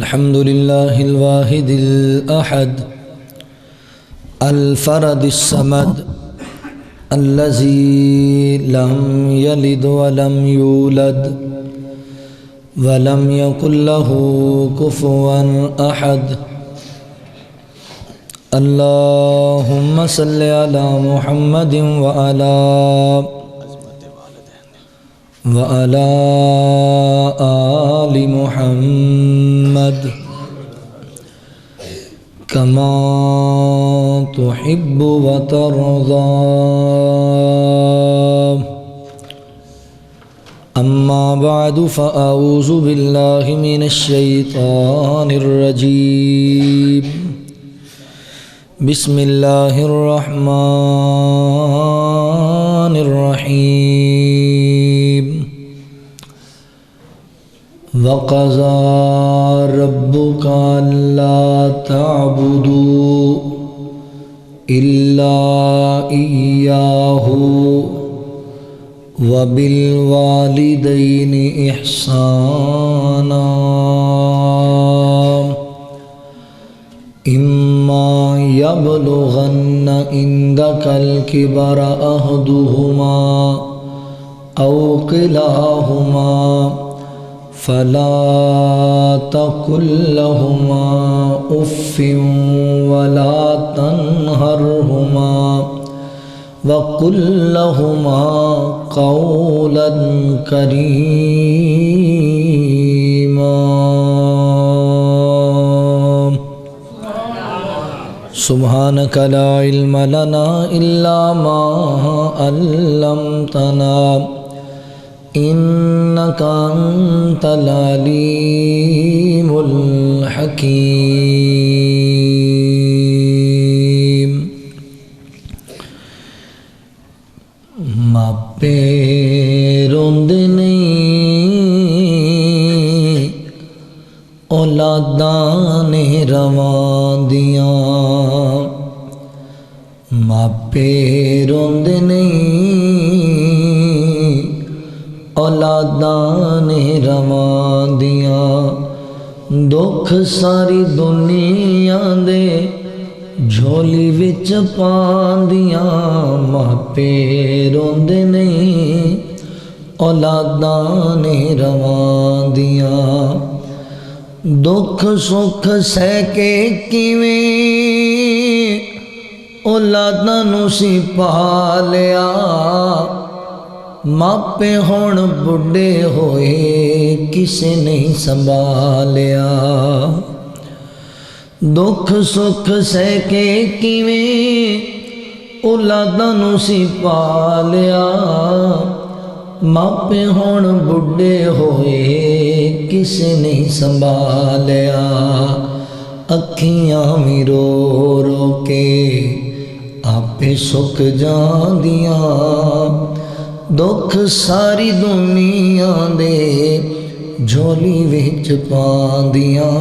الحمد لله الواحد الأحد الفرد الصمد الذي لم يلد ولم يولد ولم يكن له كفوا أحد. اللهم صل على محمد وعلى آل محمد كما تحب وترضى. أما بعد فأعوذ بالله من الشيطان الرجيم. بسم الله الرحمن الرحيم. وقضى ربك ألا تعبدوا إلا إياه وبالوالدين إحسانا. إما يبلغن عندك الكبر أحدهما أو كلاهما فلا تقل لهما أف ولا تنهرهما وقل لهما قولا كريما. سبحانك لا علم لنا إلا ما علمتنا إنك أنت العليم الحكيم. ماپے روندے نہیں اولاداں نے رواں دیاں. ماپے روندے نہیں اولاداں نے رواں دیاں. دکھ ساری دنیا دے جھولی وچ پاندیاں. ماپے روندے نہیں اولاداں نے رواں دیاں. دکھ سکھ سہ کے کیویں اولاداں نوں سی پالیا. ماپے ہون بڑھے ہوئے کسے نہیں سنبھالیا. دکھ سکھ سہ کے کیویں اولاداں نوں سی پالیا. ماپے ہون بڑھے ہوئے کسے نہیں سنبھالیا. اکھیاں بھی رو رو کے آپے سک جاندیاں. دکھ ساری دنیا دے جھولی وچ پاندیاں.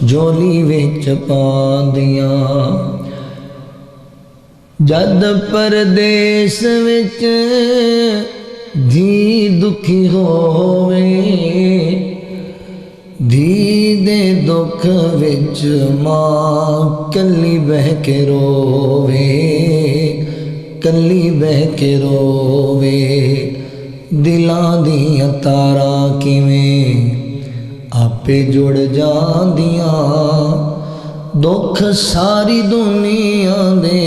جھولی وچ پاندیاں. جد پردیس وچ دھی دکھی ہووے دھی دے دکھ وچ ماں کلی بہ کے رووے. کلی بہ کے رووے. دلاں دیاں تاراں کیویں آپے جڑ جاندیاں. دکھ ساری دنیا دے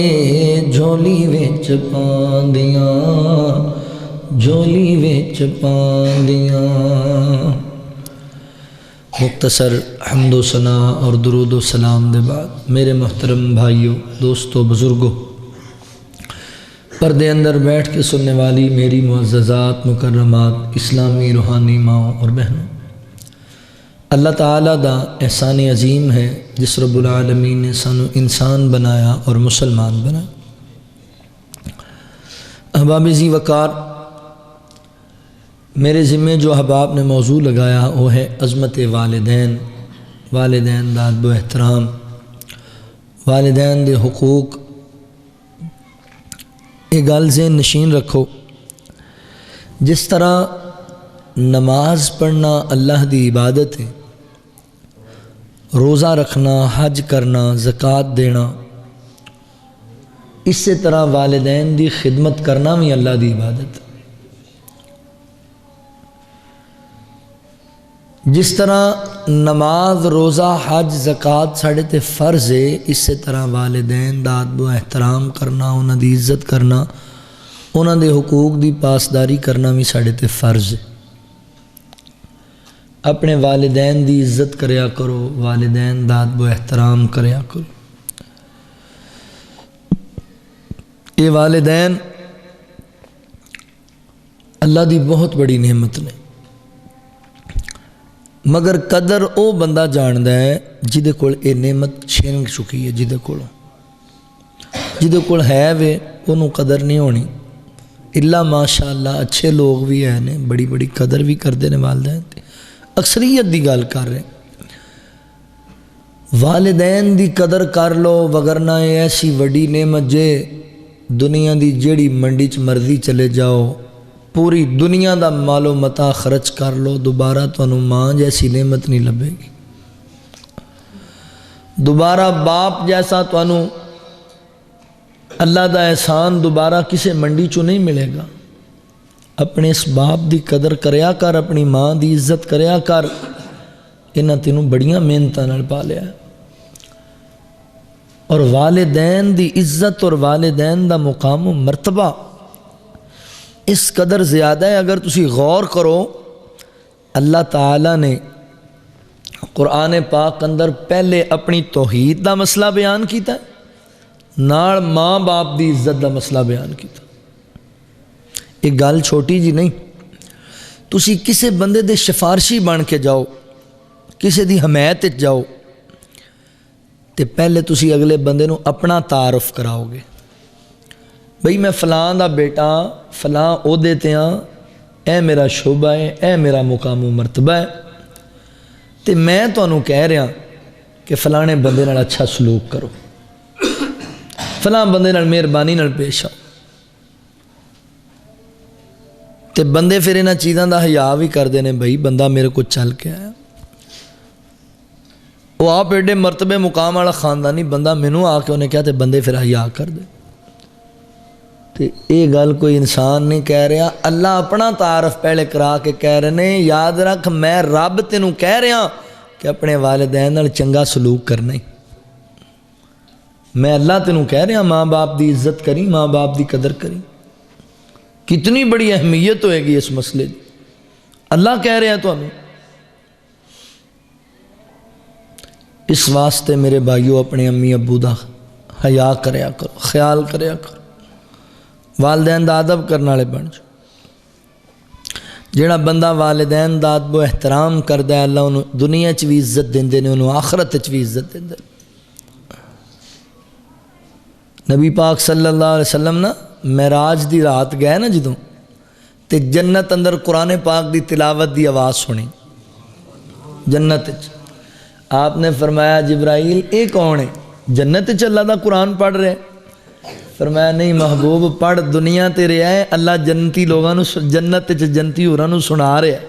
جھولی وچ پاندیاں. جھولی وچ پاندیاں. مختصر حمد و ثنا اور درود و سلام دے بعد میرے محترم بھائیوں، دوستو، بزرگوں، پردے اندر بیٹھ کے سننے والی میری معززات، مکرمات، اسلامی روحانی ماؤں اور بہنوں، اللہ تعالیٰ دا احسان عظیم ہے جس رب العالمین نے سانو انسان بنایا اور مسلمان بنایا. احباب ذی وقار، میرے ذمے جو احباب نے موضوع لگایا وہ ہے عظمت والدین. والدین دا ادب و احترام، والدین دے حقوق. یہ گل ذہن نشین رکھو، جس طرح نماز پڑھنا اللہ دی عبادت ہے، روزہ رکھنا، حج کرنا، زکوٰۃ دینا، اسی طرح والدین دی خدمت کرنا بھی اللہ دی عبادت۔ جس طرح نماز، روزہ، حج، زکوٰۃ ساڑھے تے فرض ہے، اسی طرح والدین دا ادب و احترام کرنا، انہاں دی عزت کرنا، انہاں دے حقوق دی پاسداری کرنا بھی ساڑھے تے فرض ہے۔ اپنے والدین دی عزت کریا کرو، والدین دا ادب و احترام کریا کرو۔ یہ والدین اللہ دی بہت بڑی نعمت نے، مگر قدر او بندہ جاندا ہے جدے کول یہ نعمت چھن چکی ہے، جدے کول ہے وے انہوں قدر نہیں ہونی۔ اللہ ماشاء اللہ اچھے لوگ بھی ہیں نے، بڑی بڑی قدر بھی کرتے ہیں والدین دی، اکثریت دی گل کر رہے ہیں۔ والدین دی قدر کر لو، وگرنہ ایسی وڈی نعمت جے دنیا دی جیڑی منڈی چ مرضی چلے جاؤ، پوری دنیا دا مال و متا خرچ کر لو، دوبارہ تانوں ماں جیسی نعمت نہیں لبے گی، دوبارہ باپ جیسا تانوں اللہ دا احسان دوبارہ کسے منڈی چوں نہیں ملے گا۔ اپنے اس باپ دی قدر کریا کر، اپنی ماں دی عزت کریا کر، انہاں تینوں بڑیاں محنتاں نال پالیا ہے۔ اور والدین دی عزت اور والدین دا مقام و مرتبہ اس قدر زیادہ ہے، اگر تسی غور کرو، اللہ تعالیٰ نے قرآن پاک اندر پہلے اپنی توحید دا مسئلہ بیان کیتا ہے، نال ماں باپ دی عزت دا مسئلہ بیان کیتا۔ ایک گل چھوٹی جی نہیں، تسی کسے بندے دے سفارشی بن کے جاؤ، کسے دی حمایت جاؤ، تے پہلے تسی اگلے بندے نو اپنا تعارف کراؤ گے، بھئی میں فلاں دا بیٹا فلاں عہدے تے ہاں، اے میرا شعبہ ہے، اے میرا مقام و مرتبہ ہے، تے میں تانوں کہہ رہا کہ فلانے بندے نال اچھا سلوک کرو، فلاں بندے نال مہربانی نال پیش آؤ۔ تے بندے پھر انہاں چیزاں دا حیا بھی کردے نے، بھئی بندہ میرے کو چل کے آیا، وہ آپ ایڈے مرتبے مقام والا خاندانی بندہ مینوں آ کے انہیں کہا تے بندے پھر حیا کر دے۔ تے یہ گل کوئی انسان نہیں کہہ رہا، اللہ اپنا تعارف پہلے کرا کے کہہ رہے ہیں، یاد رکھ میں رب تینوں کہہ رہا کہ اپنے والدین نال چنگا سلوک کرنا ہی، میں اللہ تینوں کہہ رہا ماں باپ دی عزت کری، ماں باپ دی قدر کری۔ کتنی بڑی اہمیت ہوئے گی اس مسئلے دی، اللہ کہہ رہے ہیں تو ہمیں۔ اس واسطے میرے بھائیو اپنے امی ابو دا حیا کریا کرو، خیال کریا کرو، والدین دا ادب کرنے والے بن جاؤ۔ جڑا بندہ والدین دا ادب و احترام کردا ہے، اللہ انہوں دنیا چ بھی عزت دیندے نے، انہوں آخرت چ بھی عزت دیندے۔ نبی پاک صلی اللہ علیہ وسلم نا معراج دی رات گئے نا جدوں، تے جنت اندر قرآن پاک دی تلاوت دی آواز سنی جنت چ۔ آپ نے فرمایا جبرائیل اے کون ہے؟ جنت چ اللہ دا قرآن پڑھ رہے؟ فرمایا نہیں محبوب، پڑھ دنیا تے رہا ہے، اللہ جنتی لوگاں نو جنت چ جنتی ہوراں نو سنا رہا ہے۔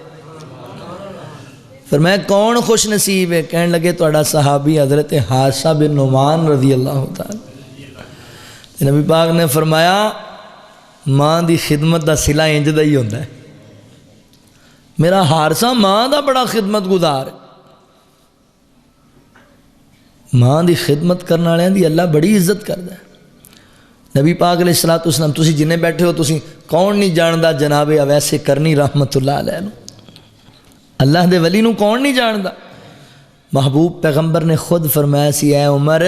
فرمایا کون خوش نصیب ہے؟ کہنے لگے تہاڈا صحابی حضرت حارثہ بن نعمان رضی اللہ تعالی۔ نبی پاک نے فرمایا ماں دی خدمت دا صلہ انج دا ہی ہوندا ہے، میرا حارثہ ماں دا بڑا خدمت گزار ہے، ماں دی خدمت کرنے والے دی اللہ بڑی عزت کردا ہے۔ نبی پاک علیہ الصلوۃ والسلام تسی جنہیں بیٹھے ہو، تسی کون نہیں جاندا جناب اویس کرنی رحمت اللہ علیہ نو، اللہ دے ولی نو کون نہیں جاندا؟ محبوب پیغمبر نے خود فرمایا سی اے عمر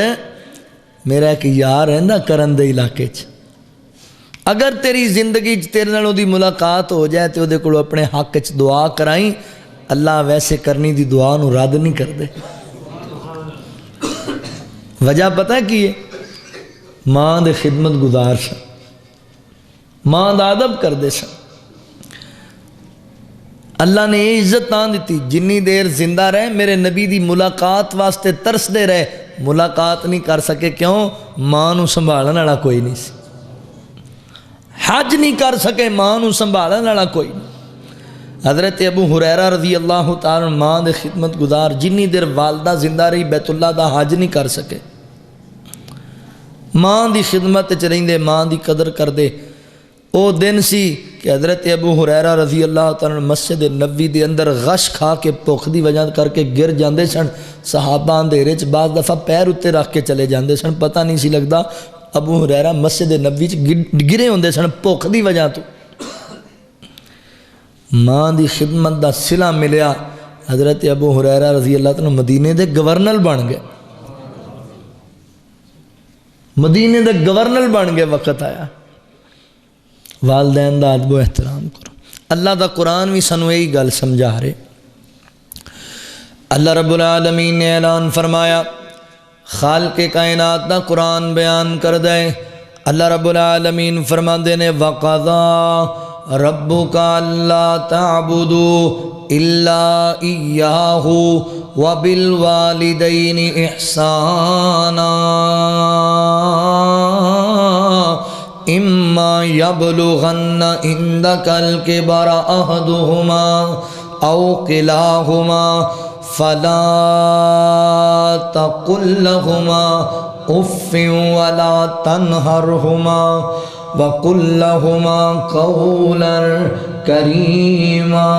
میرا ایک یار رہندا کرن دے علاقے چ، اگر تیری زندگی تیرے نال دی ملاقات ہو جائے تو دے کولو اپنے حق چ دعا کرائیں، اللہ ویسے کرنی دی دعا نو رد نہیں کردے۔ وجہ پتہ کی ہے؟ ماں دے خدمت گزار سن، ماں دا ادب کردے سن۔ اللہ نے یہ عزت نہ دیتی، جنی دیر زندہ رہے میرے نبی دی ملاقات واسطے ترس دے رہے، ملاقات نہیں کر سکے، کیوں؟ ماں نو سنبھالن والا کوئی نہیں سی، حج نہیں کر سکے، ماں نو سنبھالن والا کوئی نہیں۔ حضرت ابو ہریرہ رضی اللہ تعالیٰ ماں دے خدمت گزار جنی دیر والدہ زندہ رہی بیت اللہ دا حج نہیں کر سکے، ماں دی خدمت چ رہندے ماں دی قدر کر دے۔ او دن سی کہ حضرت ابو ہریرہ رضی اللہ تعالیٰ مسجد نبوی دے اندر غش کھا کے بھوک دی وجہ کر کے گر جاندے سن، صحابہ اندھیرے چ بعض دفعہ پیر اتے رکھ کے چلے جاندے سن، پتہ نہیں سی لگدا ابو ہریرہ مسجد نبوی چ گرے ہوندے سن بھوک دی وجہ تو۔ ماں دی خدمت دا صلہ ملیا، حضرت ابو ہریرہ رضی اللہ تعالیٰ مدینے دے گورنر بن گئے، مدینے دے گورنر بن گئے۔ وقت آیا والدین دا ادب و احترام کرو۔ اللہ دا قرآن بھی سانو یہی گل سمجھا رہے۔ اللہ رب العالمین نے اعلان فرمایا، خالق کائنات دا قرآن بیان کر دے۔ اللہ رب العالمین فرماندے نے وَقَضَىٰ رَبُّكَ أَلَّا تَعْبُدُوا إِلَّا إِيَّاهُ وَبِالْوَالِدَيْنِ إِحْسَانًا إِمَّا يَبْلُغَنَّ عِندَكَ الْكِبَرَ أَحَدُهُمَا أَوْ كِلَاهُمَا فَلَا تَقُل لَّهُمَا أُفٍّ وَلَا تَنْهَرْهُمَا وَقُل لَّهُمَا قَوْلًا كَرِيمًا۔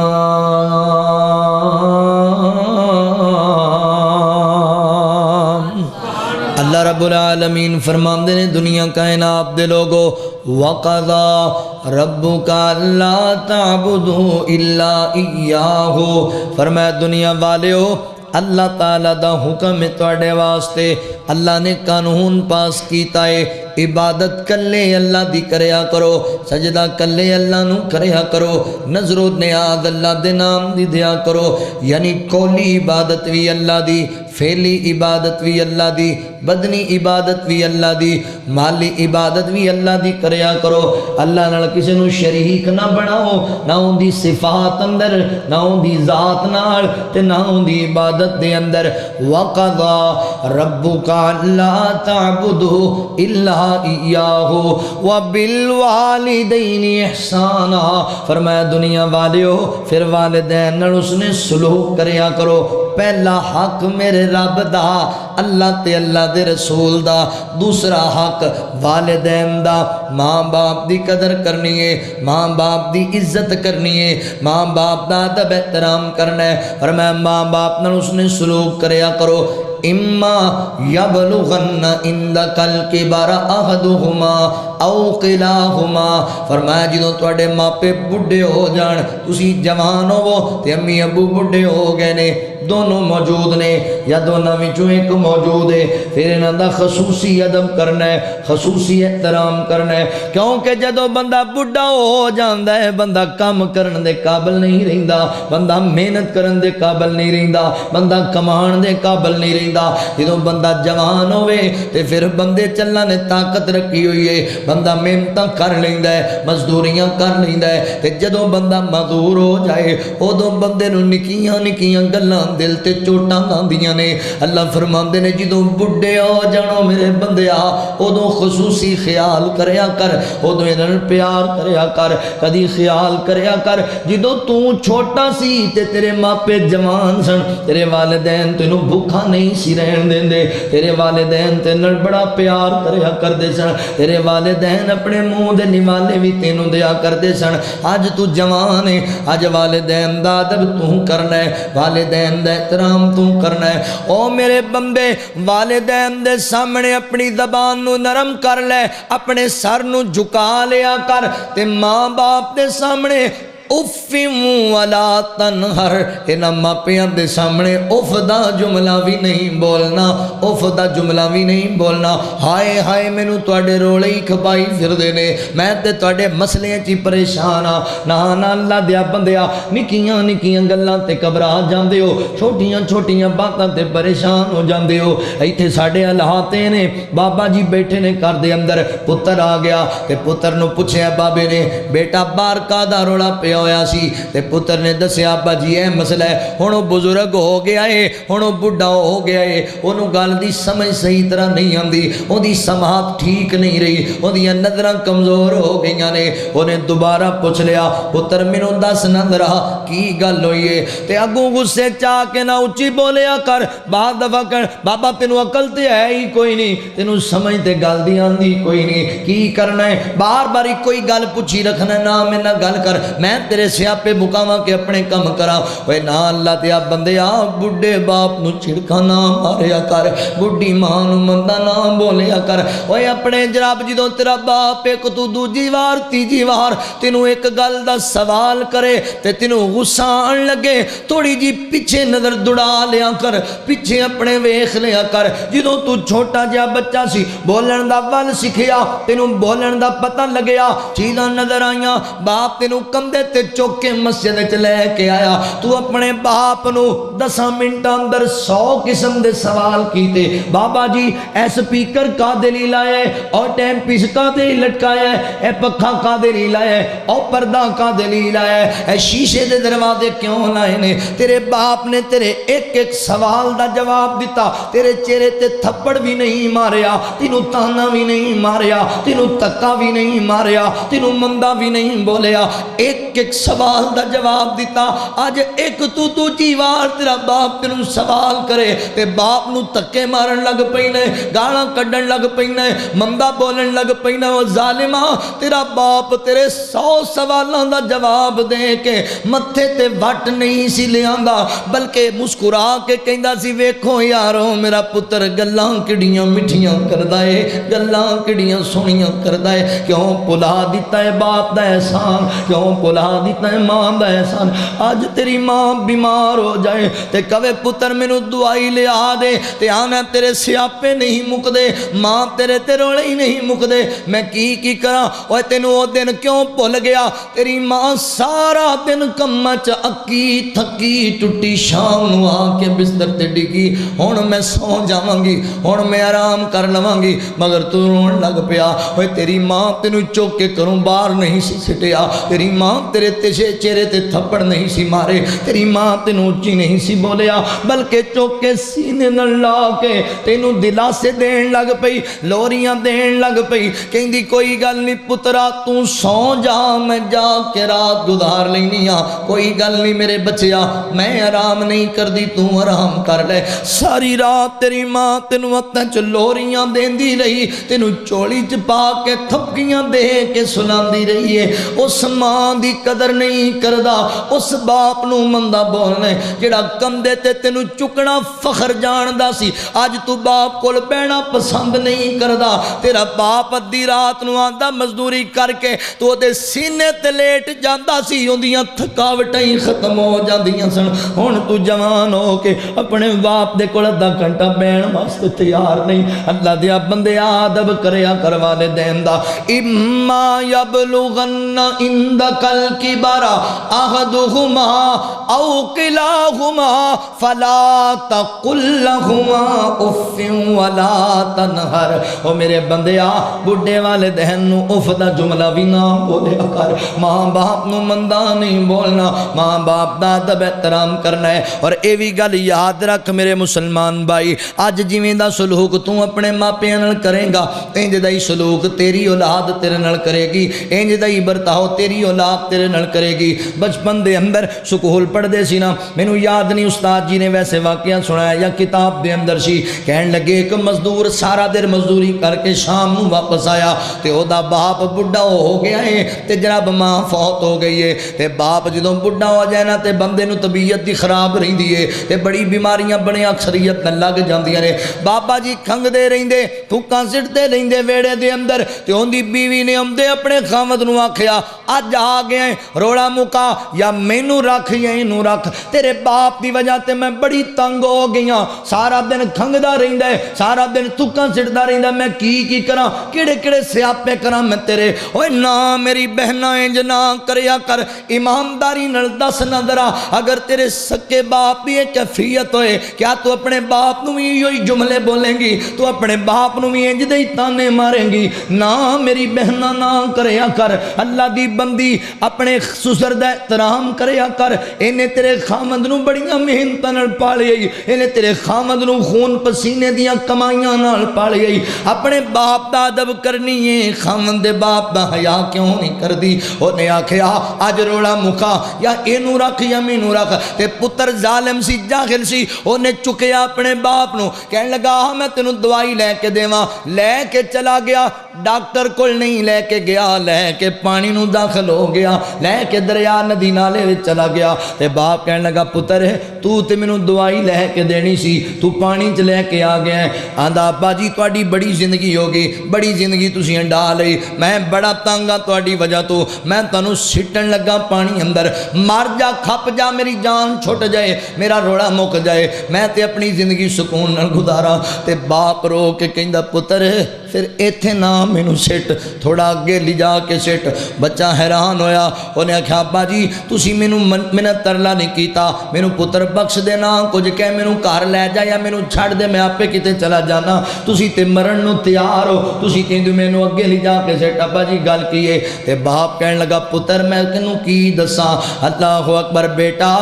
اللہ رب العالمین فرماندے نے دنیا کائنات دے لوگو وَقَضَىٰ رَبُّكَ أَلَّا تَعْبُدُوا إِلَّا إِيَّاهُ، فرمایا دنیا والیو اللہ تعالیٰ دا حکم ہے تواڈے واسطے، اللہ نے قانون پاس کیتا ہے عبادت کلے اللہ دی کریا کرو، سجدہ کلے اللہ نو کریا کرو، نظر و نیاز اللہ دے نام دی دیا کرو، یعنی قولی عبادت بھی اللہ دی، فعلی عبادت بھی اللہ دی، بدنی عبادت بھی اللہ دی، مالی عبادت بھی اللہ دی کریا کرو۔ اللہ نال کسی نو شریک نہ بناؤ، نہ ان دی صفات اندر، نہ ان دی ذات نال تے نہ ان دی عبادت دے اندر۔ وَقَضَىٰ رَبُّكَ أَلَّا تَعْبُدُوا إِلَّا إِيَّاهُ وَبِالْوَالِدَيْنِ إِحْسَانًا، فرمایا دنیا والیو پھر والدین نال اس نے سلوک کریا کرو۔ پہلا حق میرے رب دا، اللہ تے اللہ دے رسول دا، دوسرا حق والدین دا، ماں باپ دی قدر کرنی ہے، ماں باپ دی عزت کرنی ہے، ماں باپ دا ادب احترام کرنا ہے۔ فرمایا ماں باپ نال اس نے سلوک کریا کرو۔ اما یبلغن عندک الکبر احدہما او کلاہما، فرمایا جدوں تواڈے ماپے بڈھے ہو جان، تسی جوان ہوو تے امی ابو بڈھے ہو گئے نے، دونوں موجود نے یا دونوں وچوں ایک موجود ہے، پھر انہاں دا خصوصی ادب کرنا ہے، خصوصی احترام کرنا ہے، کیونکہ جدوں بندہ بڈھا ہو جاندا ہے بندہ کام کرن دے قابل نہیں رہندا، بندہ محنت کرن دے قابل نہیں رہندا، بندہ کمان دے قابل نہیں رہندا۔ جدوں بندہ جوان ہوئے تے پھر بندے چلنا نے طاقت رکھی ہوئی ہے، بندہ محنتاں کر لیندا ہے، مزدوریاں کر لیندا ہے، تے جدوں بندہ معذور ہو جائے اودوں بندے نو نکیاں نکیاں گلاں دل تے چوٹاں لاندیاں نے۔ اللہ فرماندے نے جدوں بڈھے ہو جانو میرے بندیا اودوں خصوصی خیال کریا کر، اودوں انہاں پیار کریا کر، کدی خیال کریا کر جدوں تو چھوٹا سی تے تیرے ماپے جوان سن، تیرے والدین تینوں بھوکا نہیں سی رہن دیندے، تیرے والدین تے نال بڑا پیار کریا کردے سن، تیرے والدین اپنے منہ دے نوالے بھی تینوں دیا کردے سن۔ اج تو جوان ہے، اج والدین دا ادب تو کرنا ہے، والدین دا احترام تو کرنا ہے۔ او میرے بندے والدین دے سامنے اپنی زبان نو نرم کر لے، اپنے سر نو جھکا لیا کر، تے ماں باپ دے سامنے اف ولا تنہر، انہاں ماپیاں دے سامنے اف دا جملہ بھی نہیں بولنا، اف دا جملہ بھی نہیں بولنا۔ ہائے ہائے مینوں تواڈے رولے ہی کھپائی پھردے نے، میں تے تواڈے مسئلے چ پریشان ہاں۔ نہ اللہ دیا بندیا نکیاں نکیاں گلاں تے گھبرا جاندے ہو، چھوٹیاں چھوٹیاں باتاں تے پریشان ہو جاندے ہو۔ ایتھے ساڈے حالات نے، بابا جی بیٹھے نے گھر دے اندر، پتر آ گیا تے پتر نو پوچھیا بابے نے بیٹا باہر کا دا رولا پیا ہویا سی تے پتر نے دسیا ابا جی اے مسئلہ ہے، ہن او بزرگ ہو گیا ہے، ہن او بڈھا ہو گیا ہے، اونوں گل دی سمجھ صحیح طرح نہیں آندی، اودی سماعت ٹھیک نہیں رہی، اودیاں نظراں کمزور ہو گئیاں نے۔ اونے دوبارہ پوچھ لیا پتر مینوں دس نظرا کی گل ہوئی ہے؟ تے اگوں غصے چا کے نہ اچھی بولیا کر، بعد دفعہ کر بابا تینوں عقل تے ہے ہی کوئی نہیں، تینوں سمجھ تے گل دی آندی کوئی نہیں، کی کرنا ہے؟ بار بار کوئی گل پوچھی رکھنا، نہ میں نہ گل کر، میں تیرے سیاپے مکاواں کے اپنے کم کراں۔ اوے نہ اللہ دیا بندیا، بڈھے باپ نو چھڑکا نہ ماریا کر، بڈھی ماں نو مندا نہ بولیا کر۔ اوے اپنے جناب جدوں تیرا باپ ایک تو دوجی وار تیجی وار تینوں ایک گل دا سوال کرے تے تینوں غصہ آن لگے، تھوڑی جی پیچھے نظر دوڑا لیا کر، پیچھے اپنے ویکھ لیا کر۔ جدوں تو چھوٹا جہا بچہ سی، بولن دا ول سکھیا، تینوں بولن دا پتہ لگیا، چیزاں نظر آئیاں، باپ تینوں کندھے تے چوک کے مسجد وچ لے کے آیا، تو اپنے باپ نو 10 منٹاں اندر 100 قسم دے سوال کیتے، بابا جی اے سپیکر کا دلی لائے، اور ٹیم پیس کا دلی لٹکایا ہے، اے پکھا کا دلی لائے، اور پردہ کا دلی لائے، اے شیشے دے دروازے کیوں لائے نے؟ تیرے باپ نے تیرے ایک ایک سوال دا جواب دیتا، تیرے چہرے تے تھپڑ بھی نہیں ماریا، تینوں تانا بھی نہیں ماریا، تینوں تکا بھی نہیں ماریا، تینوں مندہ بھی نہیں بولیا، ایک ایک سوال دا جواب دیتا۔ آج ایک تو دوجی وار تیرا باپ تینوں سوال کرے تے باپ نو تکے مارن لگ پینے، گالاں کڈن لگ پینے، مندہ بولن لگ پینے۔ وہ ظالمہ، تیرا باپ تیرے 100 سوالاں دا جواب دے کے متھے تے وٹ نہیں سی لیاندا، بلکہ مسکرا کے کہندا سی ویکھو یارو میرا پتر گلاں کڑیاں مٹھیاں کردا ہے، گلاں کڑیاں سونیاں کردا ہے، کیوں بھلا دیتا ہے باپ دا احسان، کیوں بھلا دیتا ہے ماں دا احسان۔ آج تیری ماں بیمار ہو جائے تے کہے پتر مینوں دوائی لے آ دے، تے آنا تیرے سیاپے نہیں مک دے، ماں تیرے تے روڑے ہی نہیں مک دے، میں کی کراں؟ اوے تینوں او دن کیوں بھول گیا؟ تیری ماں سارا دن کماں چ اکی تھکی ٹٹی شام نو آ کے بستر تے ڈگی، ہن میں سو جاواں گی، ہن میں آرام کر لواں گی، مگر تو رون لگ پیا۔ اوے تیری ماں تینوں چوک کے کروں باہر نہیں سی سٹیا، تیری ماں تیرے چہرے تے تھپڑ نہیں سی مارے، تیری ماں تینوں اچھی نہیں سی بولیا، بلکہ چوک کے سینے نال لا کے تینوں دلاسے دین لگ پئی، لوریاں دین لگ پئی، کہندی کوئی گل نہیں پترا تو سو جا، میں جا کے رات گزار لینی ہاں، کوئی گل نہیں میرے بچیا، میں آرام نہیں کردی، تو آرام کر لے۔ ساری رات تیری ماں تینوں ہتھاں چ لوریاں دیندی رہی، تینوں چولی چ پا کے تھپکیاں دے کے سلاندی رہی ہے۔ اس ماں دی قدر نہیں کردا، اس باپ نو مندا بولنے جڑا کندھے تے تینوں چکنا فخر جاندا سی، اج تو باپ کول بیٹھنا پسند نہیں کردا۔ تیرا باپ ادھی رات نو آندا مزدوری کر کے تو دے سینے تے لیٹ جاندا سی، اوندیاں تھکاوٹاں ہی ختم ہو جاندیاں سن۔ ہن تو جوان ہو کے اپنے باپ دے کول آدھا گھنٹہ بیٹھن واسطے تیار نہیں۔ اللہ دیا بندے ادب کریا کر والدین دا۔ اما یبلغن عندک الکبر احدہما او کلاہما فلا تقل لہما اف ولا تنہر۔ او میرے بندیا بڈھے والدین نو اف دا جملہ بھی نہ بولیا کر، ماں باپ نو مندا نہیں بولنا، ماں باپ دا ادب احترام کرنا ہے۔ اور اے وی گل یاد رکھ میرے مسلمان بھائی، اج جویں دا سلوک تو اپنے ماپیاں نال کرے گا، انج دا ہی سلوک تیری اولاد تیرے نال کرے گی، انج دا ہی برتاؤ تیری اولاد تیرے نال کرے گی۔ بچپن دے اندر سکول پڑھدے سی نا، مینوں یاد نہیں استاد جی نے ویسے واقعہ سنایا یا کتاب دے اندر سی، کہن لگے ایک مزدور سارا دیر مزدوری کر کے شام نو واپس آیا تے او دا باپ بڈھا ہو گیا ہے تے جناب ماں فوت ہو گئی ہے، تے باپ جدوں بڈھا ہو جائے نا تے بندے نو طبیعت دی خراب رہندی ہے تے بڑی بیماریاں بڑی اکثریت نال لگ جاندیاں نے۔ بابا جی کھنگ دے رہندے، تھوکاں سٹدے رہندے ویڑے دے اندر، تے اون دی بیوی نے اوندے اپنے خاوند نو آکھیا اج آ گیا روڑا مکا یا مینوں رکھ یا اینوں رکھ، تیرے باپ دی وجہ تے میں بڑی تنگ ہو گئی، سارا دن کھنگدا رہندا ہے، سارا دن تھوکاں سٹدا رہندا، میں کی کراں، کیڑے کیڑے سیاپے کراں میں تیرے۔ اوے نا میری بہنا انج نہ کریا کر، ایمانداری نال دس نہ ذرا، اگر تیرے سکے باپ دی کیفیت ہوئے کیا تو اپنے باپ نو بھی یہی جملے بولیں گی، تو اپنے باپ نو بھی انج دے تانے ماریں گی؟ نہ میری بہنا نہ کریا کر۔ اللہ دی بندی اپنے اپنے سسر دا احترام کریا کر، انہیں تیرے خامد نو بڑیاں محنتاں نال پالیا، انہیں تیرے خامد نو خون پسینے دیاں کمائیاں نال پالیا، اپنے باپ دا ادب کرنی ہے، خامد دے باپ دا حیا کیوں نہیں کر دی؟ انہیں آکھیا اج روڑا مکا یا اینو رکھ یا مینو رکھ، تے پتر ظالم سی جاہل سی، انہیں چکیا اپنے باپ نو، کہنے لگا میں تینوں دوائی لے کے دیواں، لے کے چلا گیا، ڈاکٹر کول نہیں لے کے گیا، لے کے پانی نو داخل ہو گیا، لے کے دریا ندی نالے وچ چلا گیا، تے باپ کہنے لگا پتر تو تے مینوں دوائی لے کے دینی سی، تو پانی چ لے کے آ گیا ہے۔ آندا ابا جی تہاڈی بڑی زندگی ہو گئی، بڑی زندگی تسی ہنڈا لئی، میں بڑا تنگ ہاں تہاڈی وجہ تو، میں تانوں سٹن لگا پانی اندر، مر جا کھپ جا، میری جان چھٹ جائے، میرا روڑا مک جائے، میں تے اپنی زندگی سکون نال گزارا۔ تے باپ رو کے کہندا پتر پھر ایتھے نہ مینوں سٹ، تھوڑا اگے لے جا کے سٹ۔ بچہ حیران ہویا، انہیں آکھیا ابا جی تسی مینوں منت ترلا نہیں کیتا، مینوں پتر بخش دینا، کچھ کہہ مینوں گھر لے جا یا مینوں چھڑ دے، میں آپے کتے چلا جانا، تسی تے مرن نو تیار ہو، تسی کہندے مینوں اگے لے جا کے سٹ۔ ابا جی گل کی ہے؟ تے باپ کہن لگا پتر میں تینوں کی دساں؟ اللہ اکبر بیٹا،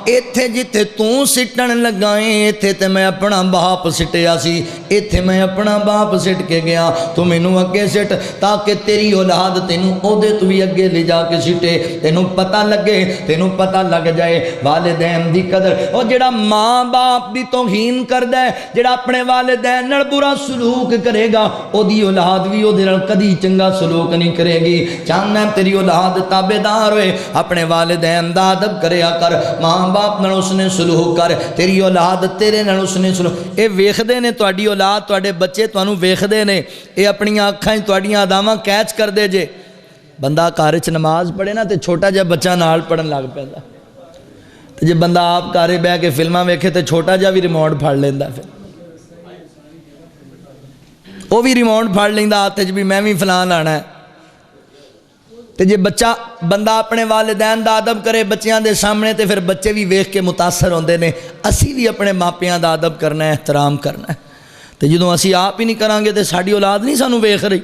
ایتھے جتھے تو سٹن لگائیں ایتھے تے میں اپنا باپ سٹیا سی، ایتھے میں اپنا باپ سٹ کے گیا، تو مینوں اگے سٹ تاکہ تیری اولاد تینوں اودے تو بھی اگے لے جا کے سٹے، تینوں پتہ لگے، تینوں پتہ لگ جائے والدین دی قدر۔ اور جڑا ماں باپ دی توہین کردا ہے، جڑا اپنے والدین نال برا سلوک کرے گا، او دی اولاد بھی او دے نال کدی چنگا سلوک نہیں کرے گی۔ چاہنا تیری اولاد تابعدار ہوئے، اپنے والدین دا ادب کریا کر، ماں باپ نال اس نے سلوک کر، تیری اولاد تیرے نال اس نے سلوک۔ اے ویکھدے نے تہاڈی اولاد، تہاڈے بچے تانوں ویکھدے نے، اے اپنی اکھاں تہاڈیاں اداواں کیچ کر دے جے۔ بندہ گھر وچ نماز پڑھے نا تے چھوٹا جہا بچہ نال پڑھن لگ پیندا، تے جے بندہ آپ گھر بہ کے فلماں ویکھے تے چھوٹا جہا بھی ریموٹ پھڑ لیندا، پھر وہ بھی ریموٹ پھڑ لیندا ہاتھ وچ بھی میں بھی فلاں لانا ہے۔ تے جے بچہ بندہ اپنے والدین دا ادب کرے بچیاں دے سامنے، تے پھر بچے بھی ویکھ کے متاثر ہوندے نے، اسی بھی اپنے ماپیاں دا ادب کرنا ہے، احترام کرنا ہے۔ تے جدوں اسی آپ ہی نہیں کران گے تے ساڈی اولاد نہیں سانوں ویکھ رہی۔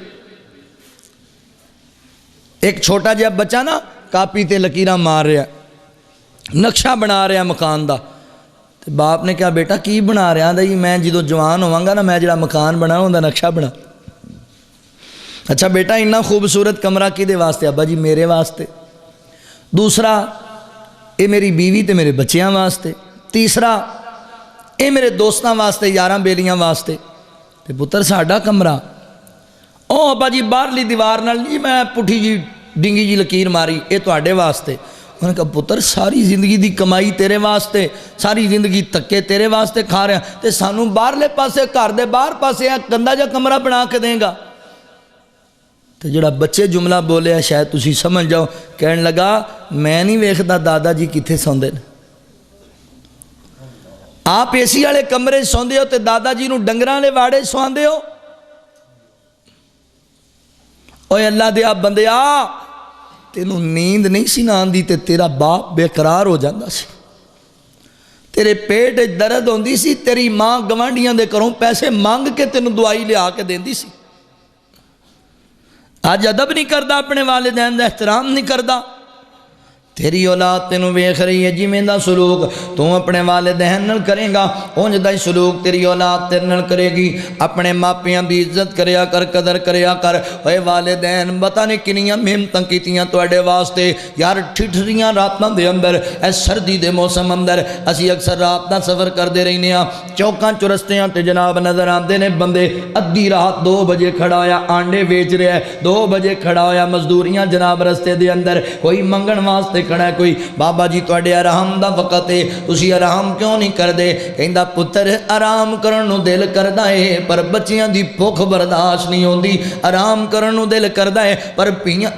ایک چھوٹا جہا بچہ نا کاپی تے لکیراں مار رہا، نقشہ بنا رہا مکان دا، تے باپ نے کہا بیٹا کی بنا رہا؟ آندا جی میں جدوں جوان ہوواں گا نا میں جڑا مکان بنا اوندا نقشہ بنا۔ اچھا بیٹا اتنا خوبصورت کمرہ کدے واسطے؟ ابا جی میرے واسطے۔ دوسرا اے میری بیوی تے میرے بچیاں واسطے۔ تیسرا اے میرے دوستاں واسطے، یاراں بیلیاں واسطے۔ تے پتر ساڈا کمرہ، او ابا جی باہرلی دیوار نال جی میں پٹھی جی ڈنگی جی لکیر ماری، اے تواڈے واسطے۔ انہوں نے کہا پتر ساری زندگی دی کمائی تیرے واسطے، ساری زندگی تکے تیرے واسطے کھا رہے ہیں، تے سانوں باہرلے پاسے گھر دے باہر پاسے گندا جا کمرہ بنا کے دیں گا؟ تو جڑا بچے جملہ بولے ہے شاید تسی سمجھ جاؤ، کہنے لگا میں نہیں ویکھدا دادا جی کتھے سوندے نے، آپ اے سی والے کمرے سوندے ہو تے دادا جی نو ڈنگراں دے واڑے سواندے ہو؟ اوے اللہ دے آپ بندے آ، تینوں نیند نہیں سی نہ آندی تے تیرا باپ بے قرار ہو جاندا سی، تیرے پیٹ درد ہوندی سی، تیری ماں گوانڈیاں دے کروں پیسے مانگ کے تینوں دوائی لیا کے دیندی سی۔ آج ادب نہیں کردا، اپنے والدین دا احترام نہیں کردا، تیری اولاد تینوں ویکھ رہی ہے، جویں دا سلوک تو اپنے والدین نال کرے گا اونج دا ہی سلوک تیری اولاد تیرے نال کرے گی۔ اپنے ماپیاں دی عزت کریا کر، قدر کریا کر۔ اے والدین پتہ نہیں کنیاں محنتاں کیتیاں تواڈے واسطے، یار ٹھٹھریاں راتاں دے اندر، اے سردی دے موسم اندر اسی اکثر رات دا سفر کردے رہنے ہاں، چوکاں چرستیاں تے جناب نظر آندے نے بندے، ادھی رات 2 بجے کھڑا ہویا آنڈے بیچ رہا ہے، 2 بجے کھڑا ہویا مزدوریاں جناب رستے دے اندر، کوئی منگن واسطے کھڑا ہے، کوئی بابا جی تواڈے آرام دا وقت ہے تسی آرام کیوں نہیں کردے؟ کہندا پتر آرام کرن نو دل کردا ہے پر بچیاں دی بھوک برداشت نہیں ہوندی، آرام کرن نو دل کردا ہے پر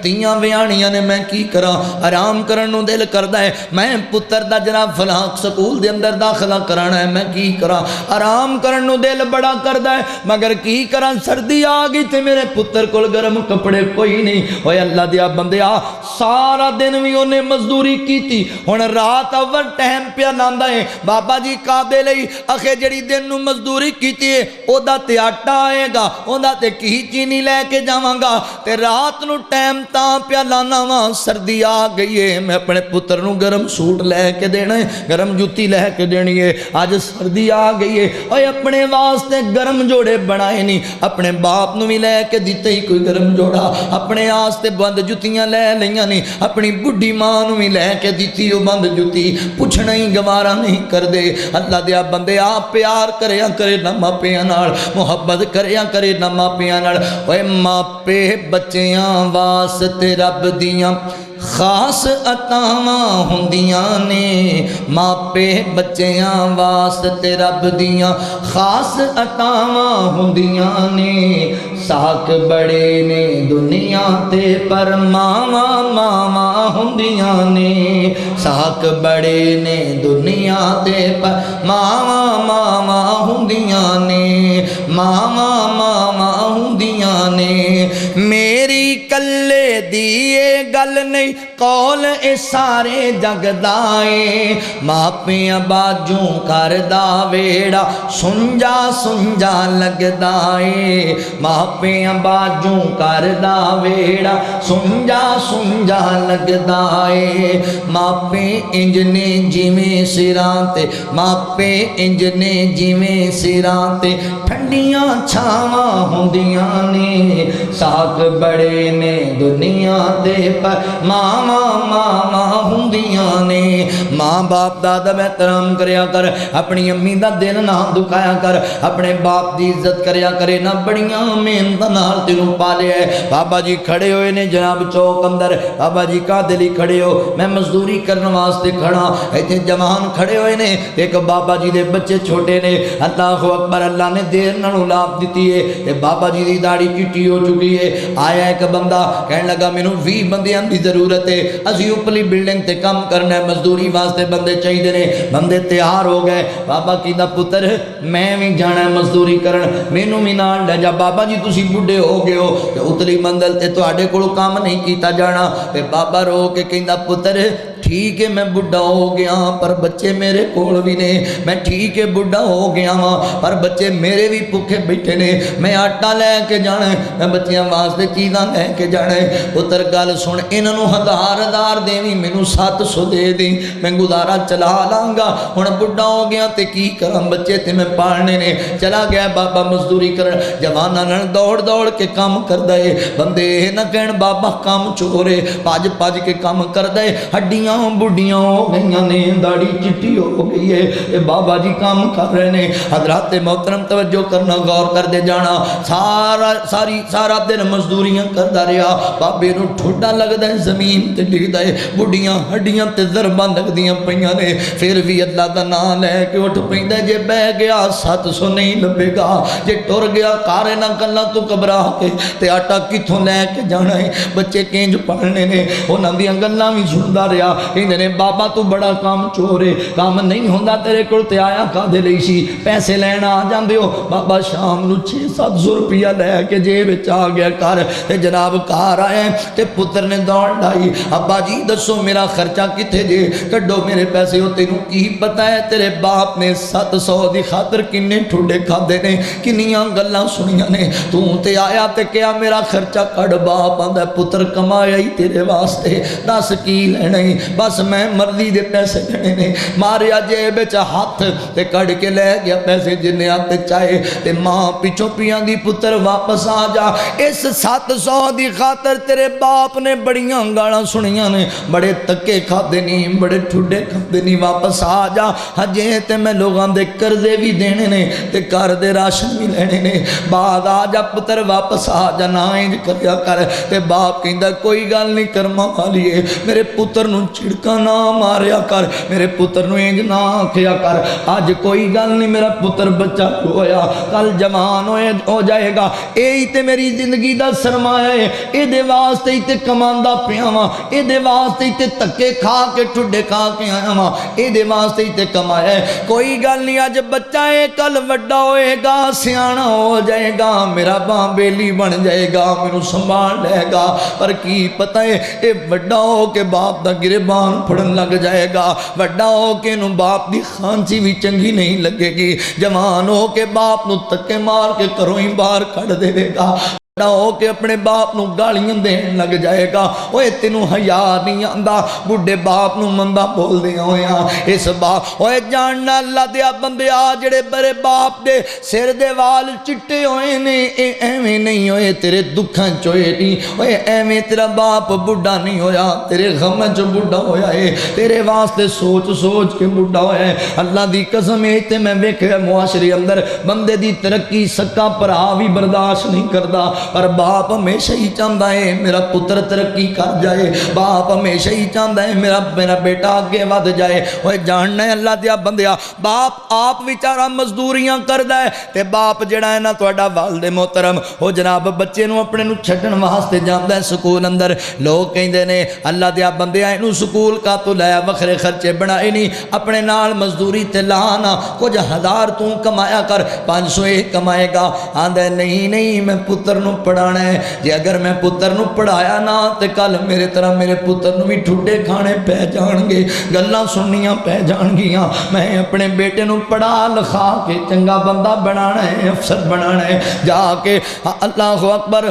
تیاں ویاਣیاں نے میں کی کراں، آرام کرن نو دل کردا ہے میں پتر دا جناب فلاں سکول دے اندر داخلہ کرانا ہے میں کی کراں، آرام کرن نو دل بڑا کردا ہے مگر کی کراں، سردی آ گئی تے میرے پتر کول گرم کپڑے کوئی نہیں۔ اوے اللہ دیا بندیا سارا دن بھی اونے مزدوری کیتی ہن رات اول ٹائم پیا لاندا ہے بابا جی کعبے لئی اخے جڑی دن نو مزدوری کیتی ہے او دا تے آٹا آئے گا او دا تے کی چینی لے کے جاواں گا تے رات نو ٹائم تاں پیا لانا وا سردی آ گئی ہے میں اپنے پتر نو گرم سوٹ لے کے دینا ہے گرم جوتی لے کے دینی ہے اج سردی آ گئی ہے اوے اپنے واسطے گرم جوڑے بنائے نہیں اپنے باپ نو بھی لے کے دیتے ہی کوئی گرم جوڑا اپنے واسطے بند جتیاں لے لیاں نہیں اپنی بڈھی ماں نو بھی لے کے دیتی او بند جتی پوچھنا ہی گوارا نہیں کر دے اللہ دیا بندے آپ پیار کریا کرے نہ ماپیاں نال محبت کریا کرے نہ ماپیاں نال اوے ماپے بچیاں واسطے رب دیاں خاص عطاواں ہوندیاں نے ماپے بچیاں واسطے رب دیاں خاص عطاواں ہوندیاں نے ساک بڑے نے دنیا تے پر ماواں ماواں ہوندیاں نے ساک بڑے نے دنیا تے پر ماواں ماواں ہوندیاں نے ماواں ماواں ہوندیاں نے میری کلے دیے گل نہیں قول اے سارے جگ دائے ماپیاں باجوں کردہ ویڑا سنجا سنجا لگ دائے ماپیاں باجوں کردہ ویڑا سنجا سنجا لگ دائے ماپے انجنے جیویں سرانتے ماپے انجنے جیویں سرانتے ٹھنڈیاں چھاواں ہوندیاں نے ساک بڑے نے دنیا دے پر ماما ماما ہوندیاں نے ماں باپ دادا محترام کریا کر اپنی امی دا دل نہ دکھایا کر اپنے باپ دی عزت کریا کرے نہ بڑیاں محنت نال تینوں پالے ہے بابا جی کھڑے ہوئے نے جناب چوک اندر بابا جی کا دلی کھڑے ہو میں مزدوری کرنے واسطے کھڑا ایتھے جوان کھڑے ہوئے نے ایک بابا جی دے بچے چھوٹے نے اللہ اکبر اللہ نے دیر نہ اولاد دیتی ہے کہ بابا جی دی داڑھی چٹی ہو چکی ہے آیا ایک بندہ کہنے لگا مینوں 20 بندیاں دی ضرورت ہے اسی اوپرلی بلڈنگ تے کام کرنا ہے مزدوری واسطے بندے چاہیے نے بندے تیار ہو گئے بابا کیندا پتر میں بھی جانا ہے مزدوری کرن مینوں بھی نال لے جا بابا جی تسی بڈھے ہو گئے ہو تے اتلی منزل تے تواڈے کولوں کام نہیں کیتا جانا تے بابا رو کے کہندا پتر ٹھیک ہے میں بڈھا ہو گیا پر بچے میرے کول بھی نے میں ٹھیک ہے بڈھا ہو گیا ہاں پر بچے میرے بھی بھوکے بیٹھے نے میں آٹا لے کے جانا ہے میں بچیاں واسطے چیزاں لے کے جانا ہے پتر گل سن انہاں نوں ہزار دیویں مینوں 700 دے دیں میں گزارا چلا لاں گا ہن بڈھا ہو گیا تے کی کراں بچے تے میں پالنے نے چلا گیا بابا مزدوری کرن جواناں نال دوڑ دوڑ کے کام کردا ہے بندے نہ کہن بابا کام چورے پاج پاج کے کام کردا ہے ہڈیاں بڈھیاں ہو گئیاں نے داڑھی چٹی ہو گئی ہے اے بابا جی کام کر رہے نے حضرات محترم توجہ کرنا غور کر دے جانا سارا دن مزدوریاں کردا رہیا بابے نو ٹھوڈا لگدا ہے زمین تے ڈگدا ہے بڈھیاں ہڈیاں تے ضرباں لگدیاں پیاں نے پھر بھی اللہ دا نام لے کے اٹھ پیندا جے بہ گیا 700 نہیں لبے گا جے ٹر گیا کارے نہ گلاں تو گھبرا کے تے آٹا کتھوں لے کے جانا ہے بچے کینج پڑھنے نے انہاں دیاں گلاں وی سندا رہیا کہندے نے بابا تو بڑا کام چور ہے کام نہیں ہوندا تیرے کول تے آیا کادے لئی سی پیسے لینا آ جاندے ہو بابا شام نو 600-700 روپیہ لے کے جیب وچ آ گیا کر تے جناب گھر آئے تے پتر نے دوڑ لائی ابا جی دسو میرا خرچہ کتھے جے کڈو میرے پیسے ہو تینوں کی پتہ ہے تیرے باپ نے 700 دی خاطر کنے ٹھڈے کھادے نے کنیاں گلاں سنیاں نے تو تے آیا تے کیا میرا خرچہ کڈ باپ آندا پتر کمایا ہی تیرے واسطے دس کی لینا بس میں مرضی دے پیسے لینے نے ماریا جیب وچ ہاتھ تے کڈ کے لے گیا پیسے جنے ہاتھ چاہے تے ماں پیچھوں پیاں دی پتر واپس آ جا اس 700 دی خاطر تیرے باپ نے بڑیاں گالاں سنیاں نے بڑے تکے کھادے نہیں بڑے ٹھڈے کھادے نہیں واپس آ جا ہجے تے میں لوگاں دے قرضے بھی دینے نے تے گھر دے راشن بھی لینے نے بعد آ جا پتر واپس آ جا نہ انج کریا کر تے باپ کہندا کوئی گل نہیں کرما والیے میرے پتر نو چھڑکا نہ ماریا کر میرے پتر نو انج نہ آکھیا کر اج کوئی گل نہیں میرا پتر بچہ ہویا کل جوان ہو جائے گا اے تے میری زندگی دا سرمایہ ہے اے دے واسطے تے کماندا پیا واں اے دے واسطے تے تکے کھا کے ٹھڈے کھا کے آیا واں اے دے واسطے تے کمایا ہے کوئی گل نہیں اج بچہ اے کل وڈا ہوئے گا سیاںا ہو جائے گا میرا باں بیلی بن جائے گا مینوں سنبھال لے گا پر کی پتہ ہے اے وڈا ہو کے باپ دا گرے زبان پھڑن لگ جائے گا، وڈا ہو کے نو باپ دی خانچی بھی چنگی نہیں لگے گی، جوان ہو کے باپ نو تکے مار کے گھروں ہی باہر کھڑ دے گا، ہو کے اپنے باپ نو گالیاں دین لگ جائے گا، اوے تینوں حیا نہیں آندا، بڈھے باپ نو مندا بول دیا ہویا اس باپ، اوے جاننا اللہ دیا بندیا جڑے بڑے باپ دے سر دے وال چٹے ہوئے نے، اے ایویں نہیں ہوئے تیرے دکھاں چوئے نہیں، اوے ایویں تیرا باپ بڈھا نہیں ہویا، تیرے غم چ بڈھا ہویا ہے، تیرے واسطے سوچ سوچ کے بڈھا ہویا ہے۔ اللہ دی قسم ہے تے میں ویکھیا معاشرے اندر بندے دی ترقی سکا بھرا بھی برداشت نہیں کردا، پر باپ ہمیشہ ہی چاہتا ہے میرا پتر ترقی کر جائے، باپ ہمیشہ ہی چاہتا ہے میرا بیٹا آگے ود جائے۔ وہ جاننا ہے اللہ دیا بندیا، باپ آپ بیچارہ مزدوریاں کردا ہے تے باپ جڑا ہے نا تہاڈا والد محترم وہ جناب بچے نو اپنے نو چھڈن واسطے جاندا ہے سکول اندر، لوگ کہندے نے اللہ دیا بندیا اینو سکول کا تو لایا، وکھرے خرچے بنائے نہیں، اپنے نال مزدوری تے لانا، کچھ ہزار تو کمایا کر، 500 ایک کمائے گا، آندا ہے نہیں میں پتر نو پڑھانا ہے، جے اگر میں پتر نو پڑھایا نا تے کل میرے طرح میرے پتر نو بھی ٹھڈے کھانے پہ جان گے، گلاں سننیاں پہ جان گیاں، میں اپنے بیٹے نو پڑھا لکھا کے چنگا بندہ بنانا ہے، افسر بنانا ہے، جا کے اللہ اکبر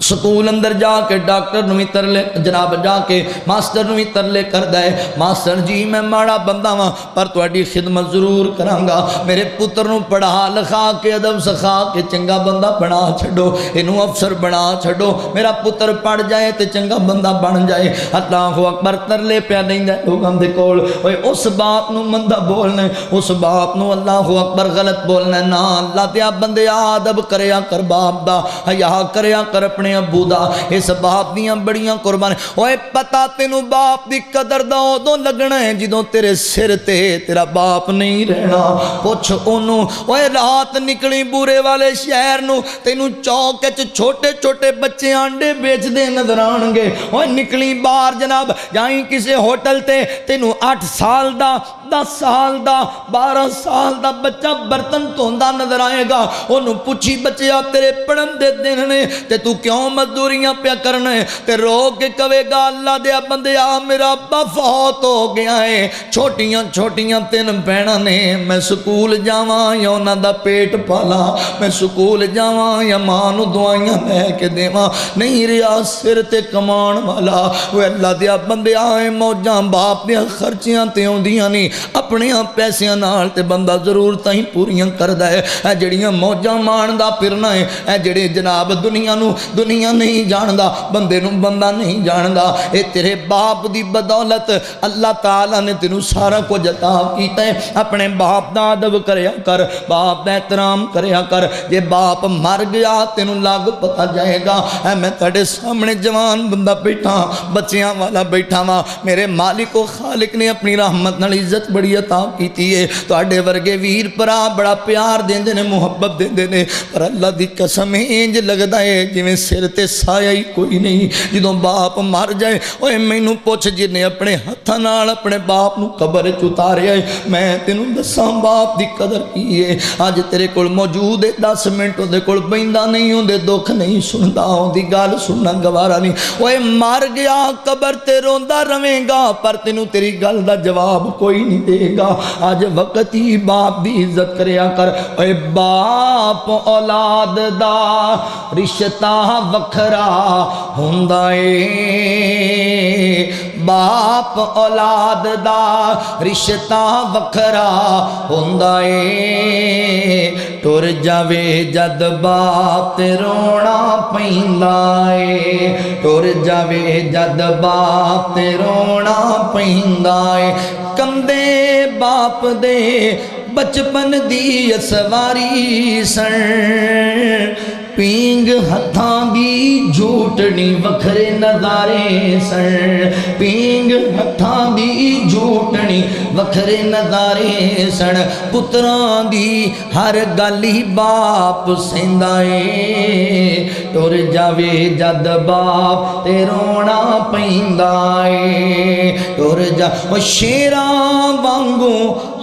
سکول اندر جا کے ڈاکٹر نوی ترلے جناب جا کے ماسٹر نوی ترلے کردا ہے، ماسٹر جی میں ماڑا بندہ ہاں پر تہاڈی خدمت ضرور کرانگا، میرے پتر نو پڑھا لکھا کے ادب سکھا کے چنگا بندہ بنا چھڈو، اینو افسر بنا چھڈو، میرا پتر پڑھ جائے تے چنگا بندہ بن جائے۔ اللہ اکبر ترلے پیا لیندا لوگاں دے کول، اوے اس باپ نو مندہ بولنا ہے، اس باپ نو اللہ اکبر غلط بولنا ہے، نا اللہ دیا بندے ادب کریا کر باپ دا، حیا کریا کر اپنے ابو دا، اس باپ دیاں بڑیاں قربان، اوے پتہ تینوں باپ دی قدر دا ادوں لگنا ہے جدوں تیرے سر تے تیرا باپ نہیں رہنا، پوچھ اونوں، اوے رات نکلی بورے والے شہر نو تینوں چوک وچ چھوٹے چھوٹے بچے آنڈے بیچ دے نظر آن گے، اوے نکلی باہر جناب جائیں کسے ہوٹل تے تینوں 8 سال دا 10 سال دا 12 سال دا بچہ برتن دھوندا نظر آئے گا، انہوں پوچھی بچیا تیرے پڑھن دے دن نے تے تو کیوں مزدوریاں پیا کرنا ہے، تے رو کے کہے گا اللہ دیا بندیا میرا ابا فوت ہو گیا ہے، چھوٹیاں چھوٹیاں 3 بہناں نے، میں سکول جاواں یا انہاں دا پیٹ پالا، میں سکول جاواں یا ماں نو دعائیاں لے کے دیواں، نہیں رہا سر تے کمان والا۔ وہ اللہ دیا بندیا موجاں باپ دیا خرچیاں تے ہوندیاں نہیں، اپنے پیسیاں نال تے بندہ ضرورتاں ہی پوریاں کردا ہے، اے جڑیاں موجاں ماندا پھرنا ہے، اے جڑے جناب دنیا نو دنیا نہیں جاندا، بندے نو بندہ نہیں جاندا، اے تیرے باپ دی بدولت اللہ تعالیٰ نے تینوں سارا کچھ عطا کیتا ہے، اپنے باپ دا ادب کریا کر، باپ دا احترام کریا کر، جے باپ مر گیا تینوں لگ پتا جائے گا، اے میں تہاڈے سامنے جوان بندہ بیٹھا بچیاں والا بیٹھا وا، میرے مالک و خالق نے اپنی رحمت نال عزت بڑی عطا کیتی ہے، تہاڈے ورگے ویر پرا بڑا پیار دیندے نے محبت دیندے نے، پر اللہ دی قسم انج لگدا ہے جویں سر تے سایہ ہی کوئی نہیں، جدوں باپ مر جائے اوے مینوں پوچھ جنے اپنے ہتھاں نال اپنے باپ نو قبر وچ اتاریا ہے، میں تینوں دساں باپ دی قدر کی ہے، اج تیرے کول موجود ہے 10 منٹ دے کول بیندا نہیں ہوندے دکھ نہیں سندا ہوندی گل سننا گوارا نہیں، اوے مر گیا قبر تے روندا رہے گا پر تینوں تیری گل دا جواب کوئی نہیں دے گا، اج وقت ہی باپ دی عزت کریا کر، اوے باپ اولاد دا رشتہ وکھرا ہوندا اے، باپ اولاد دا رشتہ وکھرا ہوندا اے، ٹر جاوے جد باپ تے رونا پیندا اے، ٹر جاوے جد باپ تے رونا پیندا اے، کندے باپ دے بچپن دی اسواری سن، پینگ ہتھاں دی جھوٹنی وکھرے نظارے سن، پینگ ہتھاں دی جھوٹنی وکھرے نظارے سن، پتراں دی ہر گل ہی باپ سیندا اے، ٹر جاوے جد باپ تے رونا پیندا اے، ٹر جا شیراں وانگوں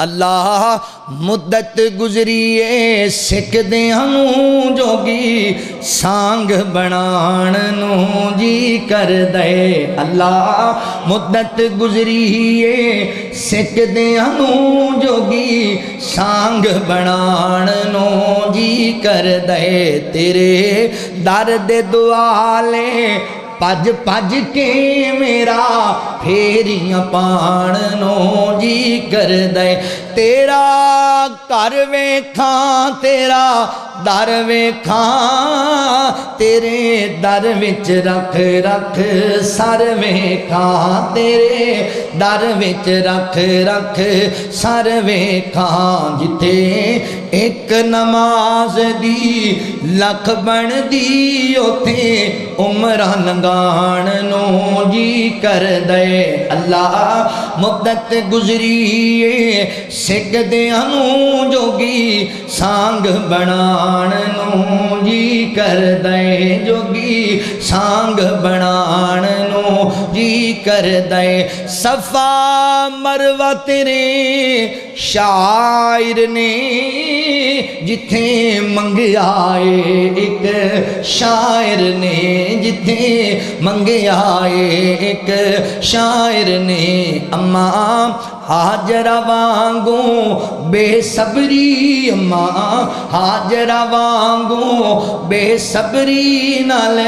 اللہ مدت گزریے سکدیاں نوں جوگی سانگ بنان نوں جی کر دے اللہ مدت گزریے سکدیاں نوں جوگی سانگ بنان نوں جی کر دے تیرے در دے دوالے پج پج کے میرا پھیریاں پان نوں جی کر دے تیرا گھر ویکھاں تیرا در ویکھاں تیرے در وچ رکھ رکھ سر ویکھاں تیرے در وچ رکھ رکھ سر ویکھاں جتھے ایک نماز دی لکھ بن دی اوتھے عمراں لنگان نوں جی کر دے اللہ مدت گزریے سکدیاں نوں جوگی سانگ بنان نوں جی کر دے جوگی سانگ بنان نوں جی کر دے صفا مروہ تیرے شاعر نے جتھے منگیا ایک شاعر نے جتھے منگیا ایک شاعر نے اماں حاجرہ وانگوں بے صبری اماں حاجرہ وانگوں بے صبری نال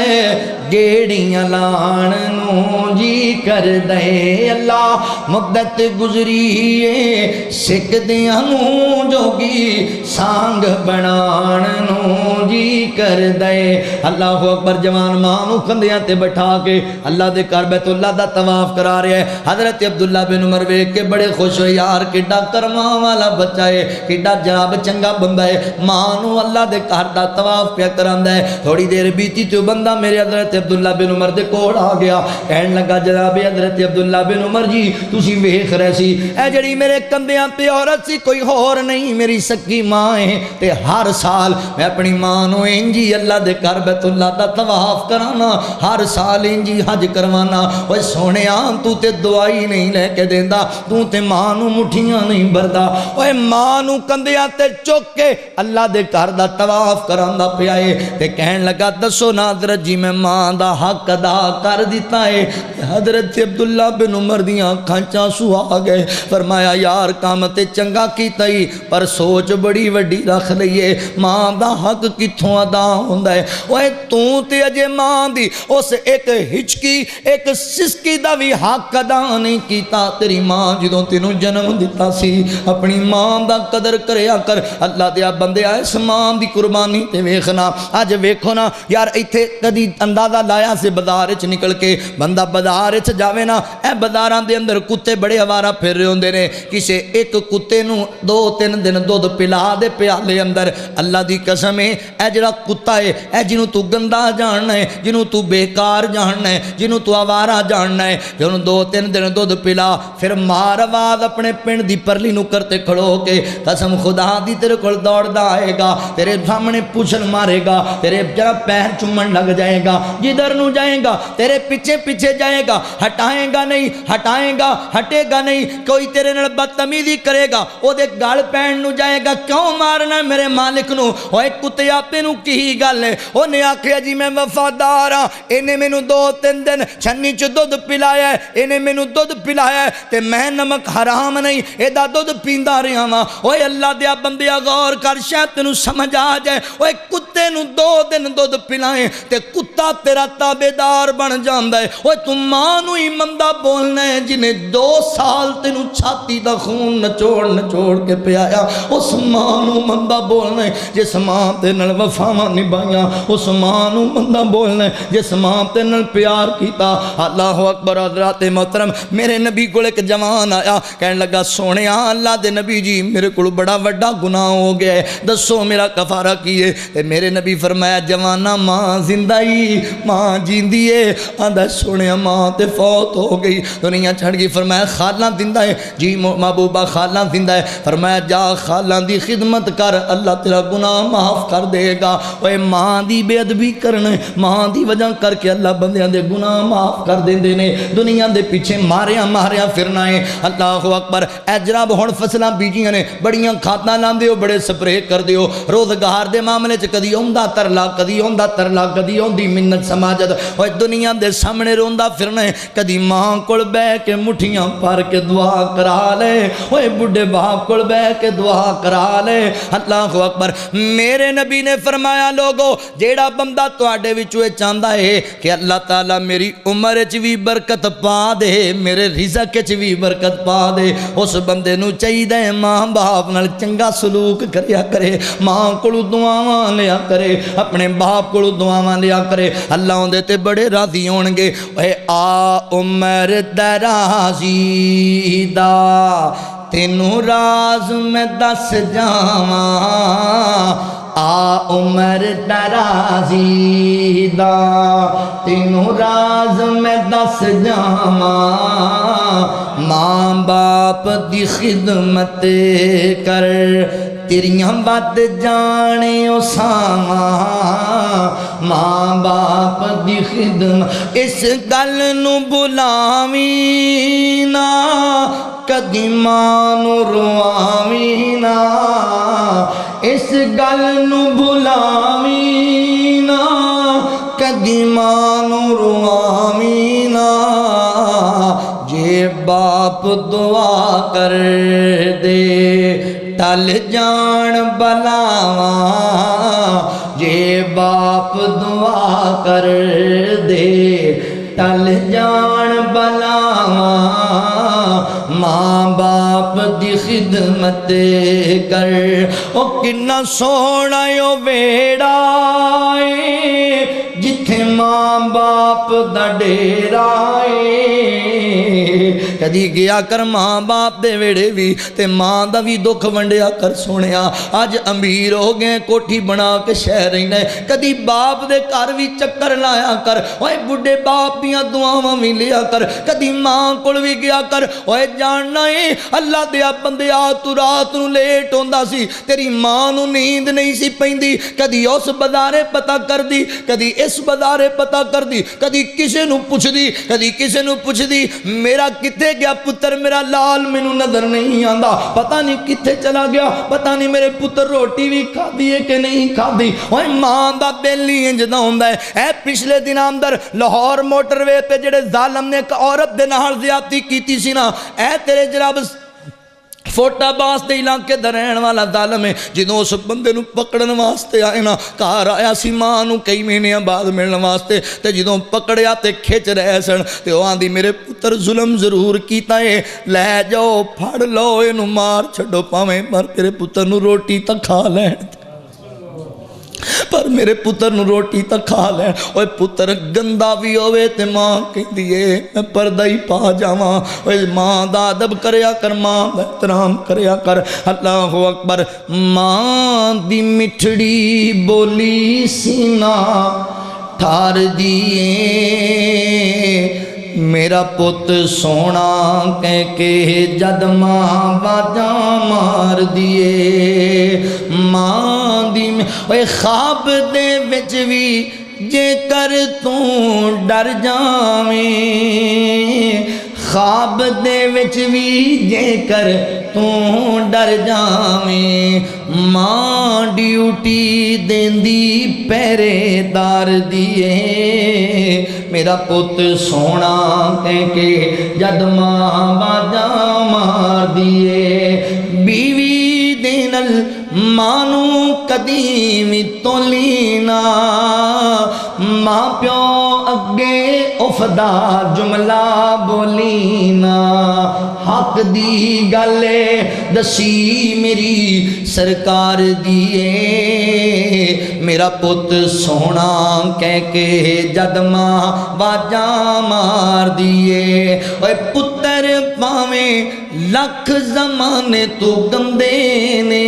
گیڑیاں لان نوں جی کر دے اللہ مدت گزریے سکدیاں نوں جوگی سانگ بنان نوں جی کر دے اللہ اکبر جوان ماں نوں کندھیاں تے بٹھا کے اللہ دے گھر بیت اللہ دا طواف کرا رہے ہیں حضرت عبداللہ بن عمر ویکھ کے بڑے خوش ہوئے یار کڈا کرماں والا بچہ ہے کڈا جناب چنگا بندہ ہے ماں نوں اللہ دے گھر دا طواف پیا کراندا ہے تھوڑی دیر بیتی تے بندہ میرے حضرت عبداللہ بن عمر دے کول آ گیا کہن لگا جناب حضرت عبداللہ بن عمر جی تسی ویکھ رہے سی اے جڑی میرے کندھیاں تے عورت سی کوئی ہور نہیں میری سکی ماں ہے تے ہر سال میں اپنی ماں نوں انجی اللہ دے گھر بیت اللہ دا طواف کرانا ہر سال انجی حج کروانا اوے سونیا تو تے دعائی نہیں لے کے دیندا تو تے ماں نوں مٹھیاں نہیں بھردا اوے ماں نوں کندھیاں تے چک کے اللہ دے گھر دا طواف کراندا پیا اے تے کہن لگا دسو نا حضرت جی میں ماں دا حق ادا کر دیتا ہے حضرت عبداللہ بن عمر دیاں اکھاں چ آنسو آ گئے فرمایا یار کام تے چنگا کیتا ہی پر سوچ بڑی وڈی رکھ لئیے ماں دا حق کتھوں ادا ہوندا ہے اوے تو تے اجے ماں دی اس ایک ہچکی ایک سسکی دا بھی حق ادا نہیں کیتا تیری ماں جدوں تینوں جنم دیتا سی اپنی ماں دا قدر کریا کر اللہ دیا بندے اس ماں دی قربانی تے ویکھنا اج ویکھو نا یار ایتھے کدی اندازہ لایا سے بازار وچ نکل کے بندہ بازار وچ جاوے نا اے بازاراں دے اندر کتے بڑے آوارہ پھر رہے ہوندے نے کسے ایک کتے نوں 2-3 دن دودھ پلا دے پیالے اندر اللہ دی قسم ہے اے جڑا کتا ہے اے جنوں تو گندا جاننا ہے جنوں تو بیکار جاننا ہے جنوں تو آوارہ جاننا ہے جنوں 2-3 دن دودھ پلا پھر مار آواز اپنے پنڈ دی پرلی نوں کرتے کھڑو کے قسم خدا دی تیرے کول دوڑدا آئے گا تیرے سامنے پوچھن مارے گا تیرے جرا پیر چومن لگ جائے گا جدھر نو جائے گا تیرے پیچھے پیچھے جائے گا ہٹائے گا نہیں ہٹائے گا ہٹے گا نہیں کوئی تیرے نال بدتمیزی کرے گا او دے گل پین نو جائے گا کیوں مارنا ہے میرے مالک نو اوے کتے آپے نو کی گل ہے اونے آکھیا جی میں وفادار ہاں اینے مینوں 2-3 دن چھنی چ دودھ پلایا ہے اینے مینوں دودھ پلایا ہے تے میں نمک حرام نہیں ایدا دودھ پیندا رہیا وا اوے اللہ دیا بندیا غور کر شاید تینوں سمجھ آ جائے اوے کتے نو 2 دن دودھ پلائیں تے کتا تیرا تابیدار بن جاندا ہے اوے تو ماں نو ہی مندا بولنا ہے جنہیں 2 سال تینوں چھاتی دا خون نچوڑ کے پیایا اس ماں نو مندا بولنا ہے جس ماں تے نال وفاواں نبھائیاں اس ماں نو مندا بولنا ہے جس ماں تے نال پیار کیتا اللہ اکبر حضرات محترم میرے نبی کول ایک جوان آیا کہنے لگا سونیا اللہ دے نبی جی میرے کول بڑا وڈا گناہ ہو گیا ہے دسو میرا کفارہ کیے تے میرے نبی فرمایا جوانا ماں زندہ ہی ماں جیندی ہے، آندا سنیا ماں تے فوت ہو گئی، دنیا چھڑ گئی۔ فرمایا خالہ زندہ ہے؟ جی محبوبہ خالہ زندہ ہے۔ فرمایا جا خالہ دی خدمت کر، اللہ تیرا گناہ معاف کر دے گا۔ اوے ماں دی بے ادبی کرنا، ماں دی وجہ کر کے اللہ بندیاں دے گناہ معاف کر دیندے نے، دنیا دے پیچھے ماریا پھرنا ہے۔ اللہ اکبر۔ اے جناب ہن فصلاں بیجیاں نے، بڑیاں کھاداں لاندے ہو، بڑے سپرے کر دیو، روزگار دے معاملے چ کدی اوندا ترلا، کدی اوندا ترلا، کدی اوندی منت سماجت، اوے دنیا دے سامنے روندا پھرنا ہے۔ کدی ماں کول بیٹھ کے مٹھیاں بھر کے دعا کرا لے، اوے بڈھے باپ کول بیٹھ کے دعا کرا لے۔ اللہ اکبر۔ میرے نبی نے فرمایا لوگو جیڑا بندہ تواڈے وچوں چاہندا ہے کہ اللہ تعالیٰ میری عمر وچ بھی برکت پا دے، میرے رزق وچ بھی برکت پا دے، اس بندے نو چاہیے ماں باپ نال چنگا سلوک کریا کرے، ماں کولوں دعاواں لیا کرے، اپنے باپ کولوں دعاواں لیا کرے، اللہ اندے تے بڑے راضی ہون گے۔ اے آ عمر درازی دا تینوں راز میں دس جاواں، آ عمر درازی دا تینوں راز میں دس جاواں، ماں باپ دی خدمت کر تیریاں بد جانے اساواں، ماں باپ دی خدمت اس گل نو بلاویں نا، کدی ماں نو رواویں نا، اس گل نو بلاویں نا، کدی ماں نو رواویں نا، جے باپ دعا کر دے ٹل جان بلاواں، جے باپ دعا کر دے ٹل جان بلاواں، ماں باپ دی خدمت کر۔ او کنا سونا او ویڑا اے جتھے ماں باپ دا ڈیرا اے، کدی گیا کر ماں باپ دے ویڑے بھی تے ماں دا بھی دکھ ونڈیا کر سونیا۔ اج امیر ہو گئے کوٹھی بنا کے شہر رہنا ہے، کدی باپ دے گھر بھی چکر لایا کر، اوے بڈھے باپ دیاں دعاواں بھی لیا کر، کدی ماں کول بھی گیا کر۔ اوے جاننا ہے اللہ دیا بندیا تو رات نو لیٹ ہوندا سی، تیری ماں نو نیند نہیں سی پیندی، کدی اس بازارے پتہ کر دی، کدی اس بازارے پتہ کر دی، کدی کسے نو پوچھ دی، کدی کسے نو پوچھ دی میرا کتے گیا پتر، میرا لال مینوں نظر نہیں آندا، پتہ نہیں کتے چلا گیا، پتہ نہیں میرے پتر روٹی بھی کھادی ہے کہ نہیں کھادی۔ اوے ماں دا دل ہی انج دا ہوندا ہے۔ اے پچھلے دن اندر لاہور موٹر وے تے جڑے ظالم نے ایک عورت دے نال زیادتی کیتی سی نا، اے تیرے جناب فوٹا باس دے علاقے دا رہن والا ظالم ہے، جدوں اس بندے نو پکڑن واسطے آئے نا، گھر آیا سی ماں نو کئی مہینے بعد ملن واسطے، تے جدوں پکڑیا تے کھچ رہے سن تے او آندی میرے پتر ظلم ضرور کیتا ہے، لے جاؤ پھڑ لو اینو مار چھڈو پاویں پر تیرے پتر نو روٹی تک کھا لین، پر میرے پتر نو روٹی تک کھا لین۔ اوے پتر گندا بھی ہوئے تے ماں کہندی اے میں پردہ ہی پا جاواں، اوے ماں دا ادب کریا کر، ماں دا احترام کریا کر۔ اللہ اکبر۔ ماں دی مٹھڑی بولی سینہ ٹھار دیے، میرا پت سونا کہہ کے جد ماں باجاں مار دیے، ماں دی اوے خواب دے وچ بھی جے کر تو ڈر جاویں، خواب دے وچ بھی جے کر تو ڈر جاویں، ماں ڈیوٹی دیندی پہرے دار دیے، میرا پت سونا کہہ کے جد ماں باجاں مار دیے، بیوی دینل مانو کدی بھی تولینا، ماں پیو اگے افدا جملہ بولینا، حق دی گلے دسی میری سرکار دیے، میرا پت سونا کہہ کے جد ماں باجاں مار دیے، اوے پتر پاویں لکھ زمانے تو گندے نے،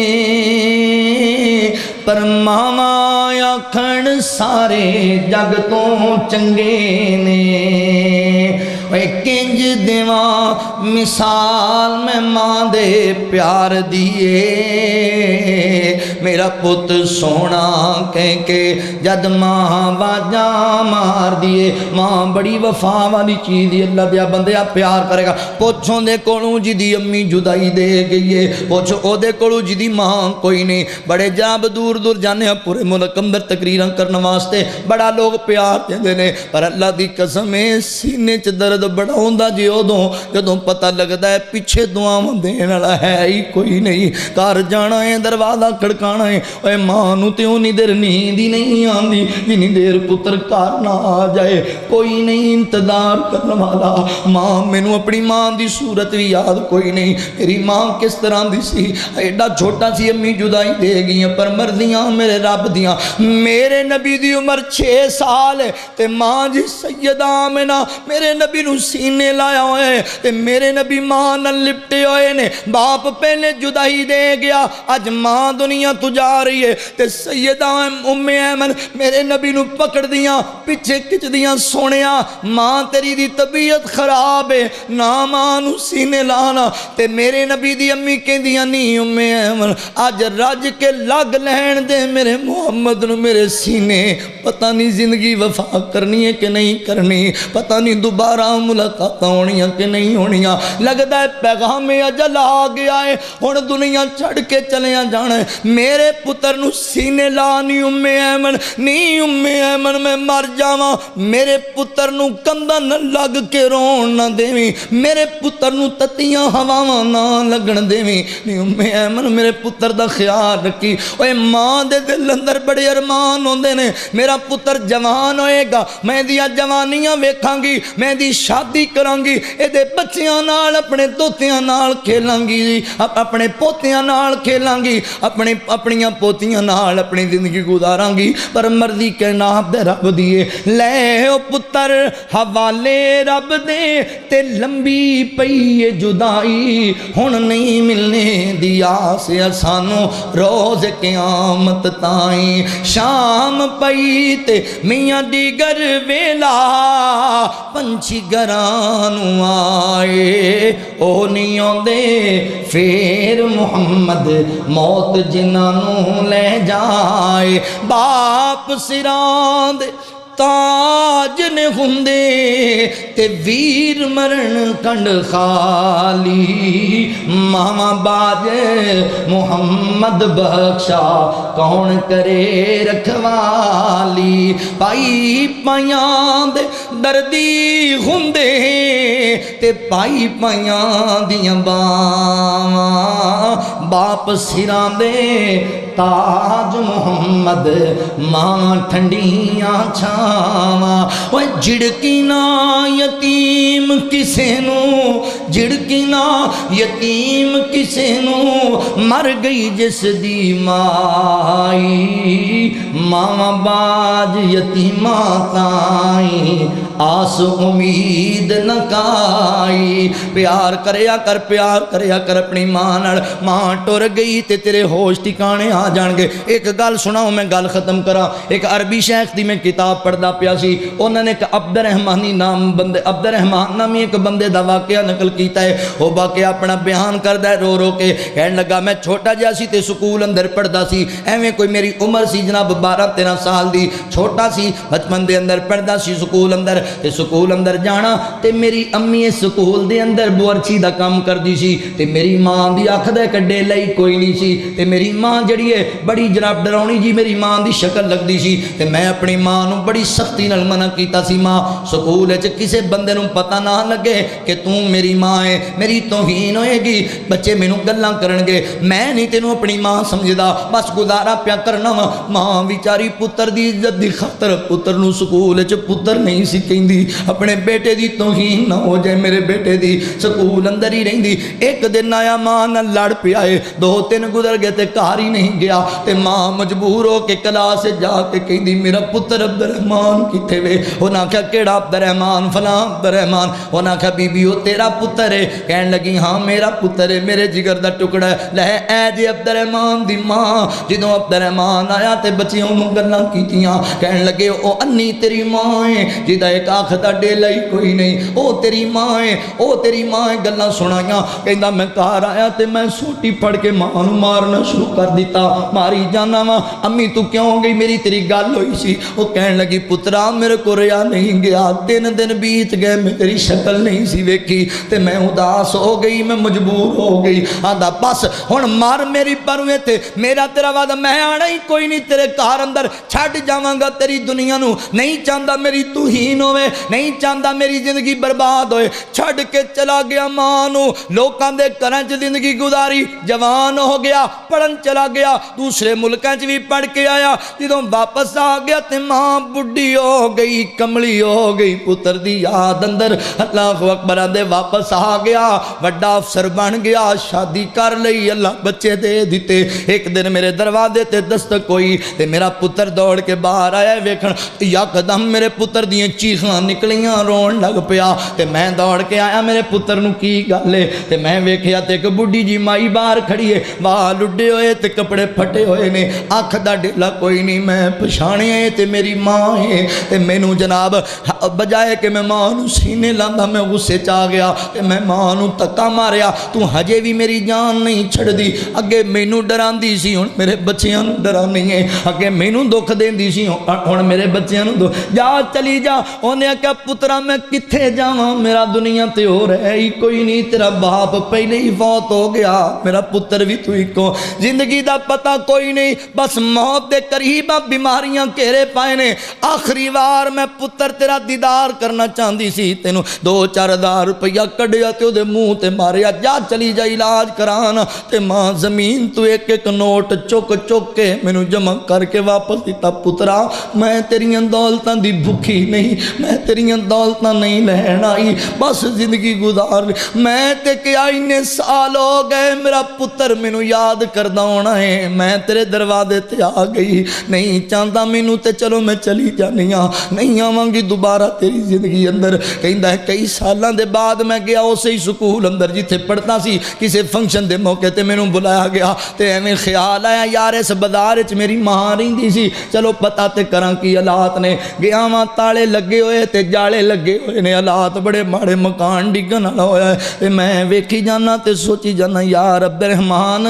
پر ماواں آکھن سارے جگ تو چنگے نے اے کنج دیواں مثال میں ماں دے پیار دیے میرا پت سونا کہہ کے جد ماں واجاں مار دیے ماں بڑی وفا والی چیز اللہ دیا بندیا پیار کرے گا پوچھوں دے کولوں جی دی امی جدائی دے گئی ہے پوچھو او دے کولوں جی دی ماں کوئی نہیں بڑے جاب دور دور جانے ہیں پورے ملک اندر تقریراں کرنے واسطے بڑا لوگ پیار دیندے نے پر اللہ دی قسم ہے سینے چ درد بڑا ہوندا جی اودوں جدوں پتہ لگدا ہے پیچھے دعاواں دین والا ہے ہی کوئی نہیں گھر جانا ہے دروازہ کھڑکانا ہے اے ماں نوں تے اونی دیر نیند ہی نہیں آندی جنی دیر پتر گھر نہ آ جائے کوئی نہیں انتظار کرنے والا ماں مینوں اپنی ماں دی صورت بھی یاد کوئی نہیں میری ماں کس طرح دی سی ایڈا چھوٹا سی امی جدائی دے گئی پر مرضیاں میرے رب دیاں میرے نبی دی عمر 6 سال تے ماں جی سیدہ آمنہ میرے نبی نو سینے لایا ہوئے تے میرے نبی ماں نہ لپٹے ہوئے نے باپ پہلے جدائی دے گیا اج ماں دنیا تو جا رہی ہے تے سیدہ ام ایمن میرے نبی نو پکڑ دیاں پیچھے کچھ دیاں سونیا ماں تیری دی طبیعت خراب ہے نا ماں نو سینے لانا تے میرے نبی دی امی کہیں دیاں نہیں ام ایمن آج رج کے لگ لہن دے میرے محمد نو میرے سینے پتہ نہیں زندگی وفا کرنی ہے کہ نہیں کرنی پتہ نہیں دوبارہ ملاقات ہونیاں کہ نہیں ہونیاں لگتا ہے پیغام اجل آ گیا ہے ہن دنیا چھڑ کے چلیاں جانا ہے میرے پتر نو سینے لا نہیں ام ایمن میں مر جاواں میرے پتر نو کندھا نہ لگ کے رون نہ دیویں میرے پتر نو تتیاں ہواواں نہ لگن دیویں نہیں ام ایمن میرے پتر دا خیال رکھی اوے ماں دے دل اندر بڑے ارمان ہوندے نے میرا پتر جوان ہوئے گا میں دیا جوانیاں ویکھاں گی میں دی شادی کراں گی اے دے بچیاں نال اپنے دوتیاں نال کھیلاں گی اپنے پوتیاں نال کھیلاں گی اپنیاں پوتیاں نال اپنی زندگی گزاراں گی پر مرضی کے ناب دے رب دیے لے او پتر حوالے رب دے تے لمبی پئی جدائی ہن نہیں ملنے دیا سے سانو روز قیامت تائیں شام پئی تے میاں دیگر ویلا پنچھی گرانو آئے او نہیں آندے پھر محمد موت جنانو لے جائے باپ سران دے تاج نے ہوندے تے ویر مرن کنڈ خالی ماما باج محمد بخشا کون کرے رکھوالی پائی پایاں دے دردی ہوندے تے پائی پایاں دیاں باواں باپ سران دے تاج محمد ماں ٹھنڈیاں چھاواں وہ جڑکی نہ یتیم کسے نو جڑکی نہ یتیم کسے نو مر گئی جس دی مائی ماں باج یتیماں تائیں آس امید نہ کائی پیار کریا کر اپنی ماں نال ماں ٹر گئی تے تیرے ہوش ٹھکانے آ جان گے ایک گل سناؤ میں گل ختم کرا ایک عربی شیخ دی میں کتاب پڑھدا پیا سی انہوں نے ایک عبد الرحمن نامی ایک بندے دا واقعہ نقل کیتا ہے وہ واقعہ اپنا بیان کردا ہے رو رو کے کہنے لگا میں چھوٹا جہا سی تے سکول اندر پڑھدا سی ایویں کوئی میری عمر سی جناب 12-13 سال دی چھوٹا سی بچپن دے اندر پڑھدا سی سکول اندر تے سکول اندر جانا تے میری امی سکول دے اندر بورچی دا کام کردی سی تے میری ماں دی اکھ دے کڈے لئی کوئی نہیں سی تے میری ماں جڑی ہے بڑی جناب ڈراؤنی جی میری ماں دی شکل لگدی سی تے میں اپنی ماں نو بڑی سختی نال منع کیتا سی ماں سکول وچ کسے بندے نو پتہ نہ لگے کہ تو میری ماں ہے میری توہین ہوئے گی بچے مینوں گلاں کرن گے میں نہیں تینوں اپنی ماں سمجھدا بس گزارا پیا کرنا ماں بیچاری پتر دی عزت دی خاطر پتر نو سکول وچ پتر نہیں سی کہندی اپنے بیٹے دی توہین نہ ہو جائے میرے بیٹے دی سکول اندر ہی رہندی ایک دن آیا ماں نال لڑ پیا 2-3 گزر گئے تے گھر ہی نہیں گیا تے ماں مجبور ہو کے کلاس جا کے کہندی میرا پتر عبد الرحمان کتے وے؟ انہاں کہا کیڑا عبد الرحمان؟ فلاں عبد الرحمان۔ انہاں کہا بی بی وہ تیرا پتر ہے؟ کہن لگی ہاں میرا پتر ہے، میرے جگر دا ٹکڑا ہے۔ لے اے جی عبد الرحمان دی ماں، جدوں عبد الرحمان آیا تے بچیاں نوں گلاں کیتیاں، کہن لگے او انی تیری ماں ہے جدا ایک آنکھ دا ڈیلا ہی کوئی نہیں، او تیری ماں ہے، او تیری ماں ہے۔ گلاں سنائیاں، کہندا میں گھر آیا تے میں سوٹی پڑھ کے ماں نوں مارنا شروع کر دیتا، ماری جانا وا۔ امی تو کیوں گئی؟ میری تیری گل ہوئی سی۔ وہ کہن لگی پترا میرے کو ریا نہیں گیا، تین دن بیت گئے میں تیری شکل نہیں سی ویکھی تے میں اداس ہو گئی، میں مجبور ہو گئی۔ آندا بس ہن مار میری پرویں تے میرا تیرا وعدہ میں آنا ہی کوئی نہیں تیرے گھر اندر، چھڈ جاواں گا تیری دنیا نو، نہیں چاہندا میری توہین ہوئے، نہیں چاہندا میری زندگی برباد ہوئے۔ چھڈ کے چلا گیا ماں نو، لوکاں دے گھراں چ زندگی گزاری، جوان ہو گیا، پڑھن چلا گیا، دوسرے ملکاں چ بھی پڑھ کے آیا۔ جدوں واپس آ گیا تے ماں بڈھی ہو گئی، کملی ہو گئی، پتر دی یاد اندر اللہ اکبر دے واپس آ گیا، وڈا افسر بن گیا، شادی کر لئی، اللہ بچے دے دیتے۔ ایک دن میرے دروازے تے دستک ہوئی تے میرا پتر دوڑ کے باہر آیا ویکھن، یکدم میرے پتر دیاں چیخاں نکلیاں، رون لگ پیا تے میں دوڑ کے آیا، میرے پتر نو کی گل ہے؟ تے میں ویکھیا تے ایک بڈھی جی مائی باہر کھڑی ہے، وال اڈے ہوئے تے کپڑے پھٹے ہوئے نے، اکھ دا ڈیلا کوئی نہیں، میں پچھاڑیا ہے تے میری ماں ہے۔ تے مینوں جناب بجائے کہ میں ماں نو سینے لاندا میں غصے چ آ گیا تے میں ماں نو تکا ماریا، تو ہجے بھی میری جان نہیں چھڑ دی، اگے مینوں ڈراندی سی ہن میرے بچیاں نو ڈرانی ہے، اگے مینوں دکھ دیندی سی ہن میرے بچیاں نو جا چلی جا۔ اونے آکھیا پترا میں کتھے جاواں، میرا دنیا تے ہو رہا ہی کوئی نہیں، تیرا باپ پہلے ہی فوت ہو گیا، میرا پتر بھی تو اکو، زندگی دا پتہ کوئی نہیں، بس موت دے قریب بیماریاں گھیرے پائے نے۔ آخری وار میں پتر تیرا دیدار کرنا چاہندی سی، تینوں 2-4 روپیہ کڈیا تے اودے منہ تے ماریا، جا چلی جا علاج کرانا۔ تے ماں زمین تو ایک ایک نوٹ چک چک کے مینوں جمع کر کے واپس دیتا، پترا میں تیریاں دولتاں دی بھکھی نہیں، میں تیریاں دولتاں نہیں لین آئی، بس زندگی گزار لی، میں تے کیا اتنے سال ہو گئے، میرا پتر مینوں یاد کردا ہونا ہے، میں تیرے دروازے تے آ گئی، نہیں چاہتا مینوں تے چلو میں چلی جانی ہاں، نہیں آواں گی دوبارہ تیری زندگی اندر۔ کہندا ہے کئی سالاں دے بعد میں گیا اسی ہی سکول اندر جتھے پڑھتا سی، کسے فنکشن دے موقع تے مینوں بلایا گیا تے ایویں خیال آیا یار اس بازار وچ میری ماں رہندی سی، چلو پتہ تے کراں کی حالات نے۔ گیا واں تالے لگے ہوئے تے جالے لگے ہوئے نے، حالات بڑے ماڑے، مکان ڈگن والا ہویا ہے تے میں ویکھی جانا تے سوچی جانا یار عبد الرحمان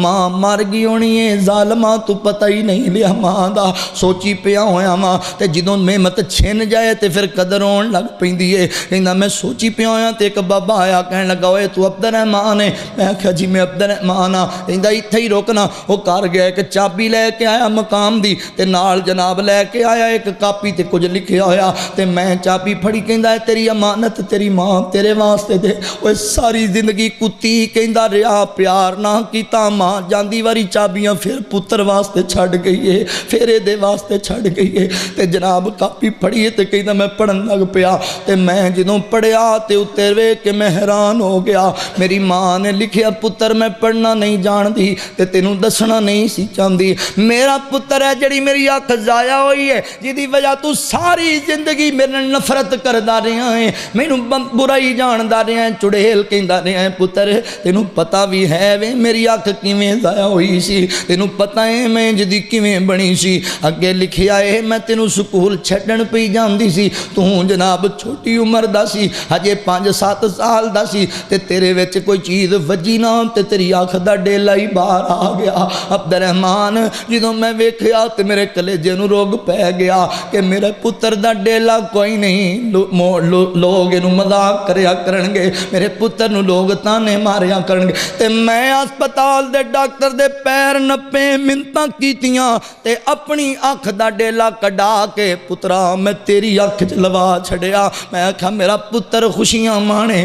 ماں مر گئی ہونی ہے، ظالماں تو پتہ ہی نہیں لیا ماں دا، سوچی پیا ہویا ماں تے جدوں نعمت چھن جائے تے پھر قدر ہون لگ پیندی ہے۔ کہندا میں سوچی پیا ہویا تے ایک بابا آیا کہن لگا اوئے تو عبد الرحمان ہے؟ میں آکھیا جی میں عبد الرحمان ہاں۔ کہندا ایتھے ہی رکنا، وہ کر گیا ایک چابی لے کے آیا مقام دی تے نال جناب لے کے آیا ایک کاپی تے کچھ لکھیا ہویا تے میں چابی پھڑی، کہندا ہے تیری امانت تیری ماں تیرے واسطے دے، اوے ساری زندگی کتی کہندا رہا، پیار نہ کیتا، ماں جاندی واری چابیاں پھر پتر واسطے چھڈ گئی ہے، پھر دے واسطے چھڈ گئی ہے تے جناب کاپی پڑھی تے کہندا میں پڑھن لگ پیا تے میں جدوں پڑھیا تے اتر ویکھ کے میں حیران ہو گیا، میری ماں نے لکھیا پتر میں پڑھنا نہیں جاندی تے تینوں دسنا نہیں سی چاہندی، میرا پتر ہے جڑی میری اکھ ضائع ہوئی ہے، جدی وجہ تو ساری زندگی میرے نال نفرت کردا رہیا ہے، مینوں برائی جاندا رہیا ہے، چڑیل کہندا رہیا ہے، پتر تینوں پتہ بھی ہے وے میری اکھ کیویں ضائع ہوئی سی، تینوں پتہ ہے میں جدی کیویں بنی سی، اگے لکھیا ہے میں تینوں سکول چھڈن پئی جاندی سی، تو جناب چھوٹی عمر دا سی، ہجے 5-7 سال دا سی تے تیرے وچ کوئی چیز وجی نہ تے تیری اکھ دا ڈیلا ہی باہر آ گیا۔ عبد الرحمان جدوں میں ویکھیا تے میرے کلیجے نوں روگ پہ گیا کہ میرے پتر دا ڈیلا کوئی نہیں، لوگ اینوں مذاق کریا کرن گے، میرے پتر نوں لوگ تانے ماریا کرن گے تے میں ہسپتال دے ڈاکٹر دے پیر نپے منتاں کیتیاں تے اپنی اکھ دا ڈیلا کڈا کے پترا میں تیری اکھ چ لوا چھڑیا، میں آکھا میرا پتر خوشیاں مانے،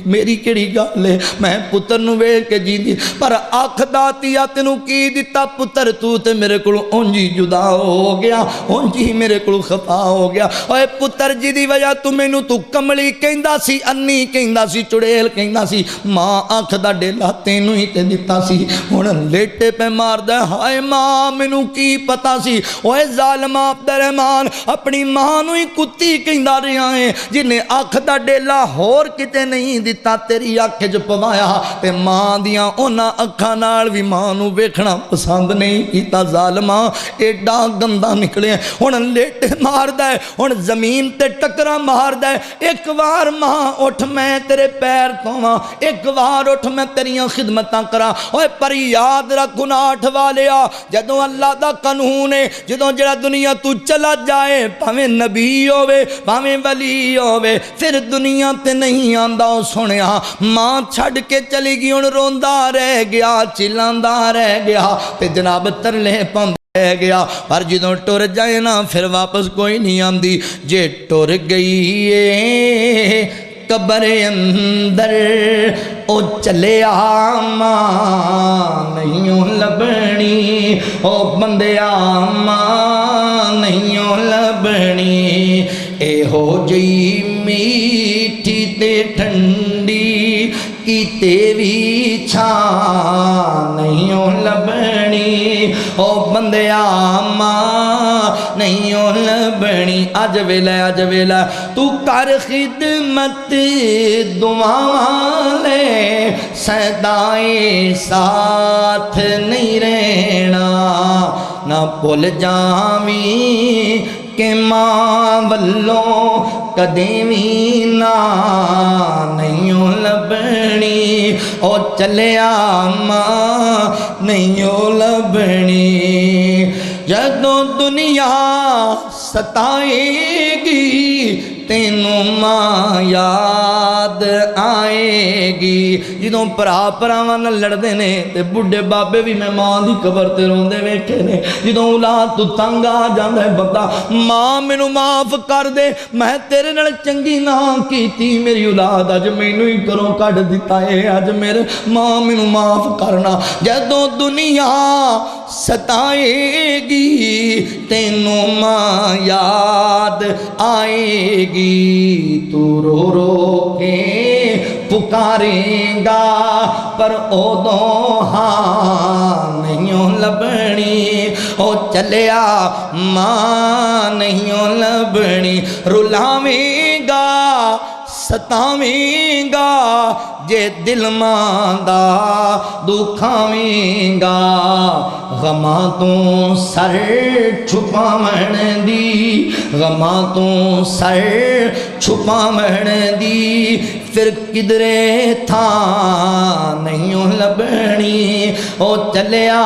میری کیڑی گل ہے، میں پتر نوں ویکھ کے جیندی، پر اکھ داتیا تینوں کی دتا پتر، تو تے میرے کولوں اونجی جدا ہو گیا، اونجی میرے کولوں خفا ہو گیا، اوے پتر جی دی وجہ تو مینوں تو کملی کہندا سی، انی کہندا سی، چڑیل کہندا سی، ماں اکھ دا ڈیلا تینوں ہی تے دتا سی، ہن لیٹے لٹے پہ مار دے ہائے ماں مینوں کی پتا سی اوے ظالم عبد الرحمان اپنی ماں نوں ہی کتی کہندا رہیا ہے جنہیں اکھ دا ڈیلا ہور کتے نہیں دتا تیری اکھ وچ پوایا تے ماں دیاں انہاں اکھاں نال وی ماں نوں ویکھنا پسند نہیں کیتا ظالما ایڈا گندا نکلے ہن لیٹے مار دے ہن زمین تے ٹکرا مار دے ایک وار ماں اٹھ میں تیرے پیر دھوواں ایک وار اٹھ میں تیریاں خدمتاں کراں اوے پر یاد رکھ گناہ والیا جدوں اللہ دا قانون ہے جدوں جڑا دنیا تو چلا جائے بھاویں نبی ہووے بھاویں ولی ہووے پھر دنیا تے نہیں آندا سنیا ماں چھڈ کے چلی گئی ہن روندا رہ گیا چلاندا رہ گیا تے جناب ترلے پاوندا رہ گیا پر جدوں ٹر جائے نا پھر واپس کوئی نہیں آندی جے ٹر گئی ہے قبر اندر او چلے ماں نہیں لبنی او بندیا ماں نہیں لبنی اے ہو جئی میٹھی تے ٹھنڈی کیتے وی چھاں نہیں لبنی او بندیا ماں نہیں لبنی اج ویلا تو کر خدمت دعاواں لے سدائے ساتھ نہیں رہنا نہ بھول جاویں کہ ماں ولوں کدیں وی نہ نہیں لبنی او چلیا ماں نہیں لبنی جدوں دنیا ستائے گی تینوں ماں یاد آئے گی جدوں پراواں نال لڑدے نے تے بڈھے بابے بھی میں ماں دی قبر تے روندے ویکھے نے جدوں اولاد تو تنگ آ جاندا ہے بندہ ماں مینوں معاف کر دے میں تیرے نال چنگی نہ کیتی میری اولاد اج مینوں ہی گھروں کڈ دتا ہے اج میرے ماں مینوں معاف کرنا جدوں دنیا ستائے گی تینوں ماں یاد آئے گی تو رو رو کے پکاریں گا پر اودوں ہاں نہیں لبنی او چلیا ماں نہیں لبنی رلاویں گا ستاویں گا جے دل ماندا دکھاویں گا غماں تو سر چھپاون دی غماں تو سر چھپاون دی پھر کدرے تھاں نہیں لبنی او چلیا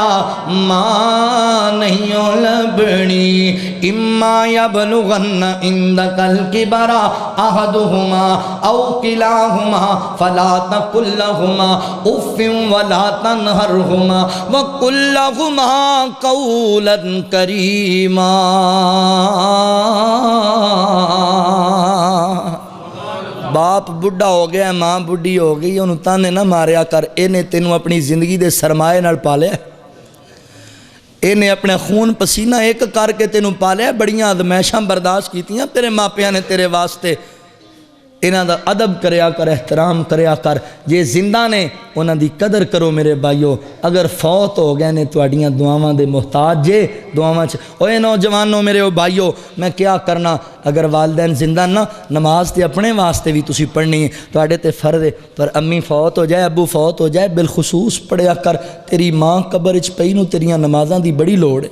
ماں نہیں لبنی اما یبلغن عندک الکبر احدہما او کلاہما فلا تقل لہما اف ولا تنہرہما وقل لہما قولا کریما باپ بڑھا ہو گیا ماں بڑھی ہو گئی انہوں تانے نہ ماریا کر انہیں تینوں اپنی زندگی دے سرمائے نال پالیا انہیں اپنے خون پسینہ ایک کر کے تینوں پالیا بڑیاں ادمیشاں برداشت کیتیاں تیرے ماپیاں نے تیرے واسطے انہاں دا ادب کریا کر احترام کریا کر جے زندہ نے انہاں دی قدر کرو میرے بھائیو اگر فوت ہو گئے نے تواڈیاں دعاواں دے محتاج جے دعاواں چ اوے نوجوانوں میرے بھائیو میں کیا کرنا اگر والدین زندہ نہ نماز تے اپنے واسطے بھی تسی پڑھنی ہے تواڈے تے فرض ہے پر امی فوت ہو جائے ابو فوت ہو جائے بالخصوص پڑھیا کر تیری ماں قبر وچ پئی نو تیریاں نمازاں دی بڑی لوڑ ہے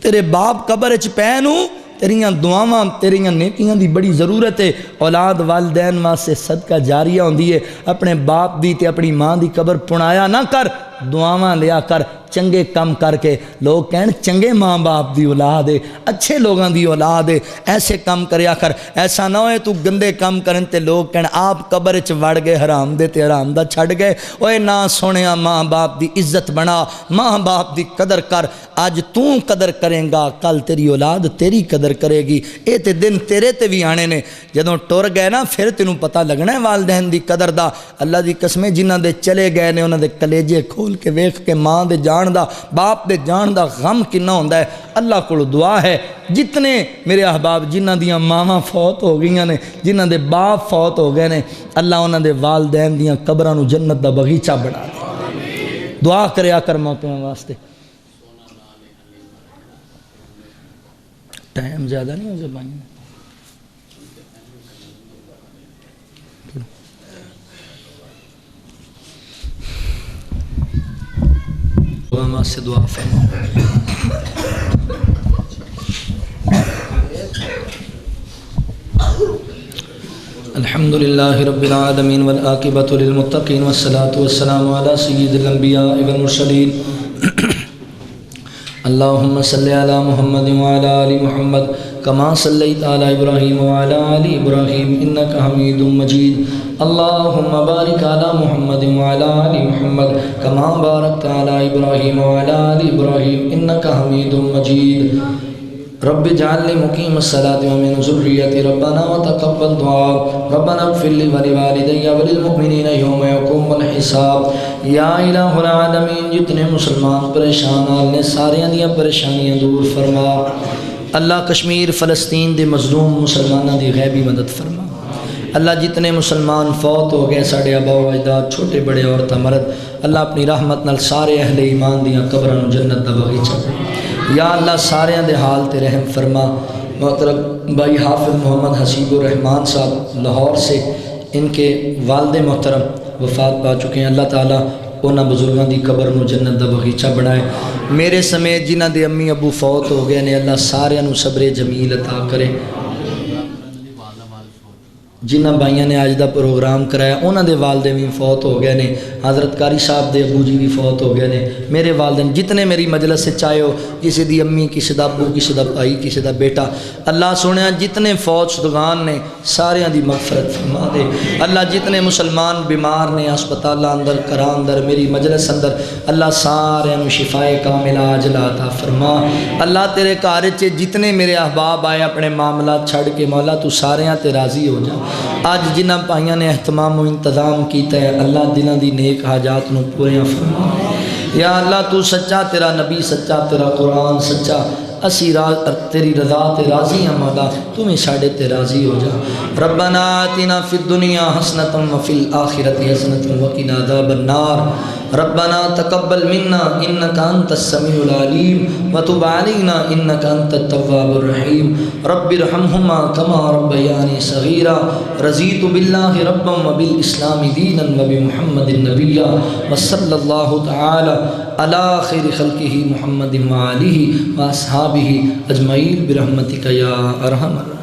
تیرے باپ قبر وچ پئے نو تیریاں دعاواں تیریاں نیکیاں دی بڑی ضرورت ہے اولاد والدین واسطے صدقہ جاریہ ہوندی ہے اپنے باپ دی تے اپنی ماں دی قبر پنایا نہ کر دعاواں لیا کر چنگے کم کر کے لوگ کہن چنگے ماں باپ دی اولاد ہے اچھے لوگاں دی اولاد ہے ایسے کم کریا کر ایسا نہ ہوئے تو گندے کم کرن تے لوگ کہن آپ قبر وچ وڑ گئے حرام دے تے حرام دا چھڑ گئے اوے نہ سونیا ماں باپ دی عزت بنا ماں باپ دی قدر کر آج تو قدر کریں گا کل تیری اولاد تیری قدر کرے گی اے تے دن تیرے تے بھی آنے نے جدوں ٹر گئے نا پھر تینوں پتہ لگنا ہے والدین دی قدر دا اللہ دی قسمیں جنہاں دے چلے گئے نے انہاں دے کلیجے کھول کے ویکھ کے ماں دے جان دا باپ دے جان دا غم کنا ہوندا ہے اللہ کو دعا ہے جتنے میرے احباب جنہاں دیاں ماواں فوت ہو گئیاں نے جنہاں دے باپ فوت ہو گئے نے اللہ انہاں دے والدین دیاں قبراں نو جنت دا بغیچہ بنا دے دعا کریا کر موتوں واسطے. ٹائم زیادہ نہیں ہو جائے بھائی واسطے دعا فرما. الحمد لله رب العالمين والعاقبة للمتقين والصلاة والسلام على سيد الأنبياء والمرسلين. اللهم صل على محمد وعلى آل محمد كما صليت على إبراهيم وعلى آل إبراهيم إنك حميد مجيد. اللهم بارك على محمد وعلى آل محمد كما باركت على إبراهيم وعلى آل إبراهيم إنك حميد مجيد. رب اجعلني مقيم الصلاة ومن ذريتي ربنا وتقبل دعاء ربنا اغفر لي ولوالدي وللمؤمنين يوم يقوم الحساب. یا الہ العالمین جتنے مسلمان پریشان حال نے سارے دیا پریشانیاں دور فرما. اللہ کشمیر فلسطین دے مظلوم مسلمانوں دی غیبی مدد فرما. اللہ جتنے مسلمان فوت ہو گئے ساڑے آبا و اجداد چھوٹے بڑے عورت مرد اللہ اپنی رحمت نال سارے اہل ایمان دیاں قبروں جنت دا باغیچہ. یا اللہ سارے دے حال تے رحم فرما. محترم بھائی حافظ محمد حسیب الرحمان صاحب لاہور سے ان کے والد محترم وفات پا چکے ہیں. اللہ تعالیٰ انہاں بزرگاں دی قبر نو جنت دا باغیچہ بنائے. میرے سمیت جنہ دے امی ابو فوت ہو گئے نے اللہ سارے نو صبر جمیل عطا کرے. جنہ بھائیاں نے آج دا پروگرام کرایا انہاں دے والدے بھی فوت ہو گئے نے. حضرت قاری صاحب دے ابو جی بھی فوت ہو گئے نے. میرے والدین جتنے میری مجلس سے چاہے ہو کسی دی امی کسی دا ابو کسی دا بھائی کسی دا بیٹا اللہ سونے جتنے فوت شدگان نے سارے دی مغفرت فرما دے. اللہ جتنے مسلمان بیمار نے ہسپتال اندر کرا اندر میری مجلس اندر اللہ سارے شفائے کاملہ عاجلہ عطا فرما. اللہ تیرے گھر چ جتنے میرے احباب آئے اپنے معاملات چھڑ کے مولا تو سارے تے راضی ہو جا. آج جنہ پائیاں نے اہتمام و انتظام کیتا ہے اللہ دلوں دی نیک حاجات نو پوریاں فرما. یا اللہ تو سچا تیرا نبی سچا تیرا قرآن سچا اسی تیری رضا تے راضی ہیں مولا تمہیں ساڑے تے راضی ہو جا. ربنا آتنا فی الدنیا حسنۃ وفی الآخرۃ حسنۃ وقنا عذاب النار. ربنا تقبل منا انک انت السمیع العلیم وتب علینا انک انت التواب الرحیم. رب ارحمہما کما ربیانی صغیرا. رضیت باللہ ربا وبالاسلام دینا وبمحمد نبیا وصلی اللہ تعالی علی خیر خلقہ محمد وآلہ واصحابہ اجمعین برحمتک یا ارحم الراحمین.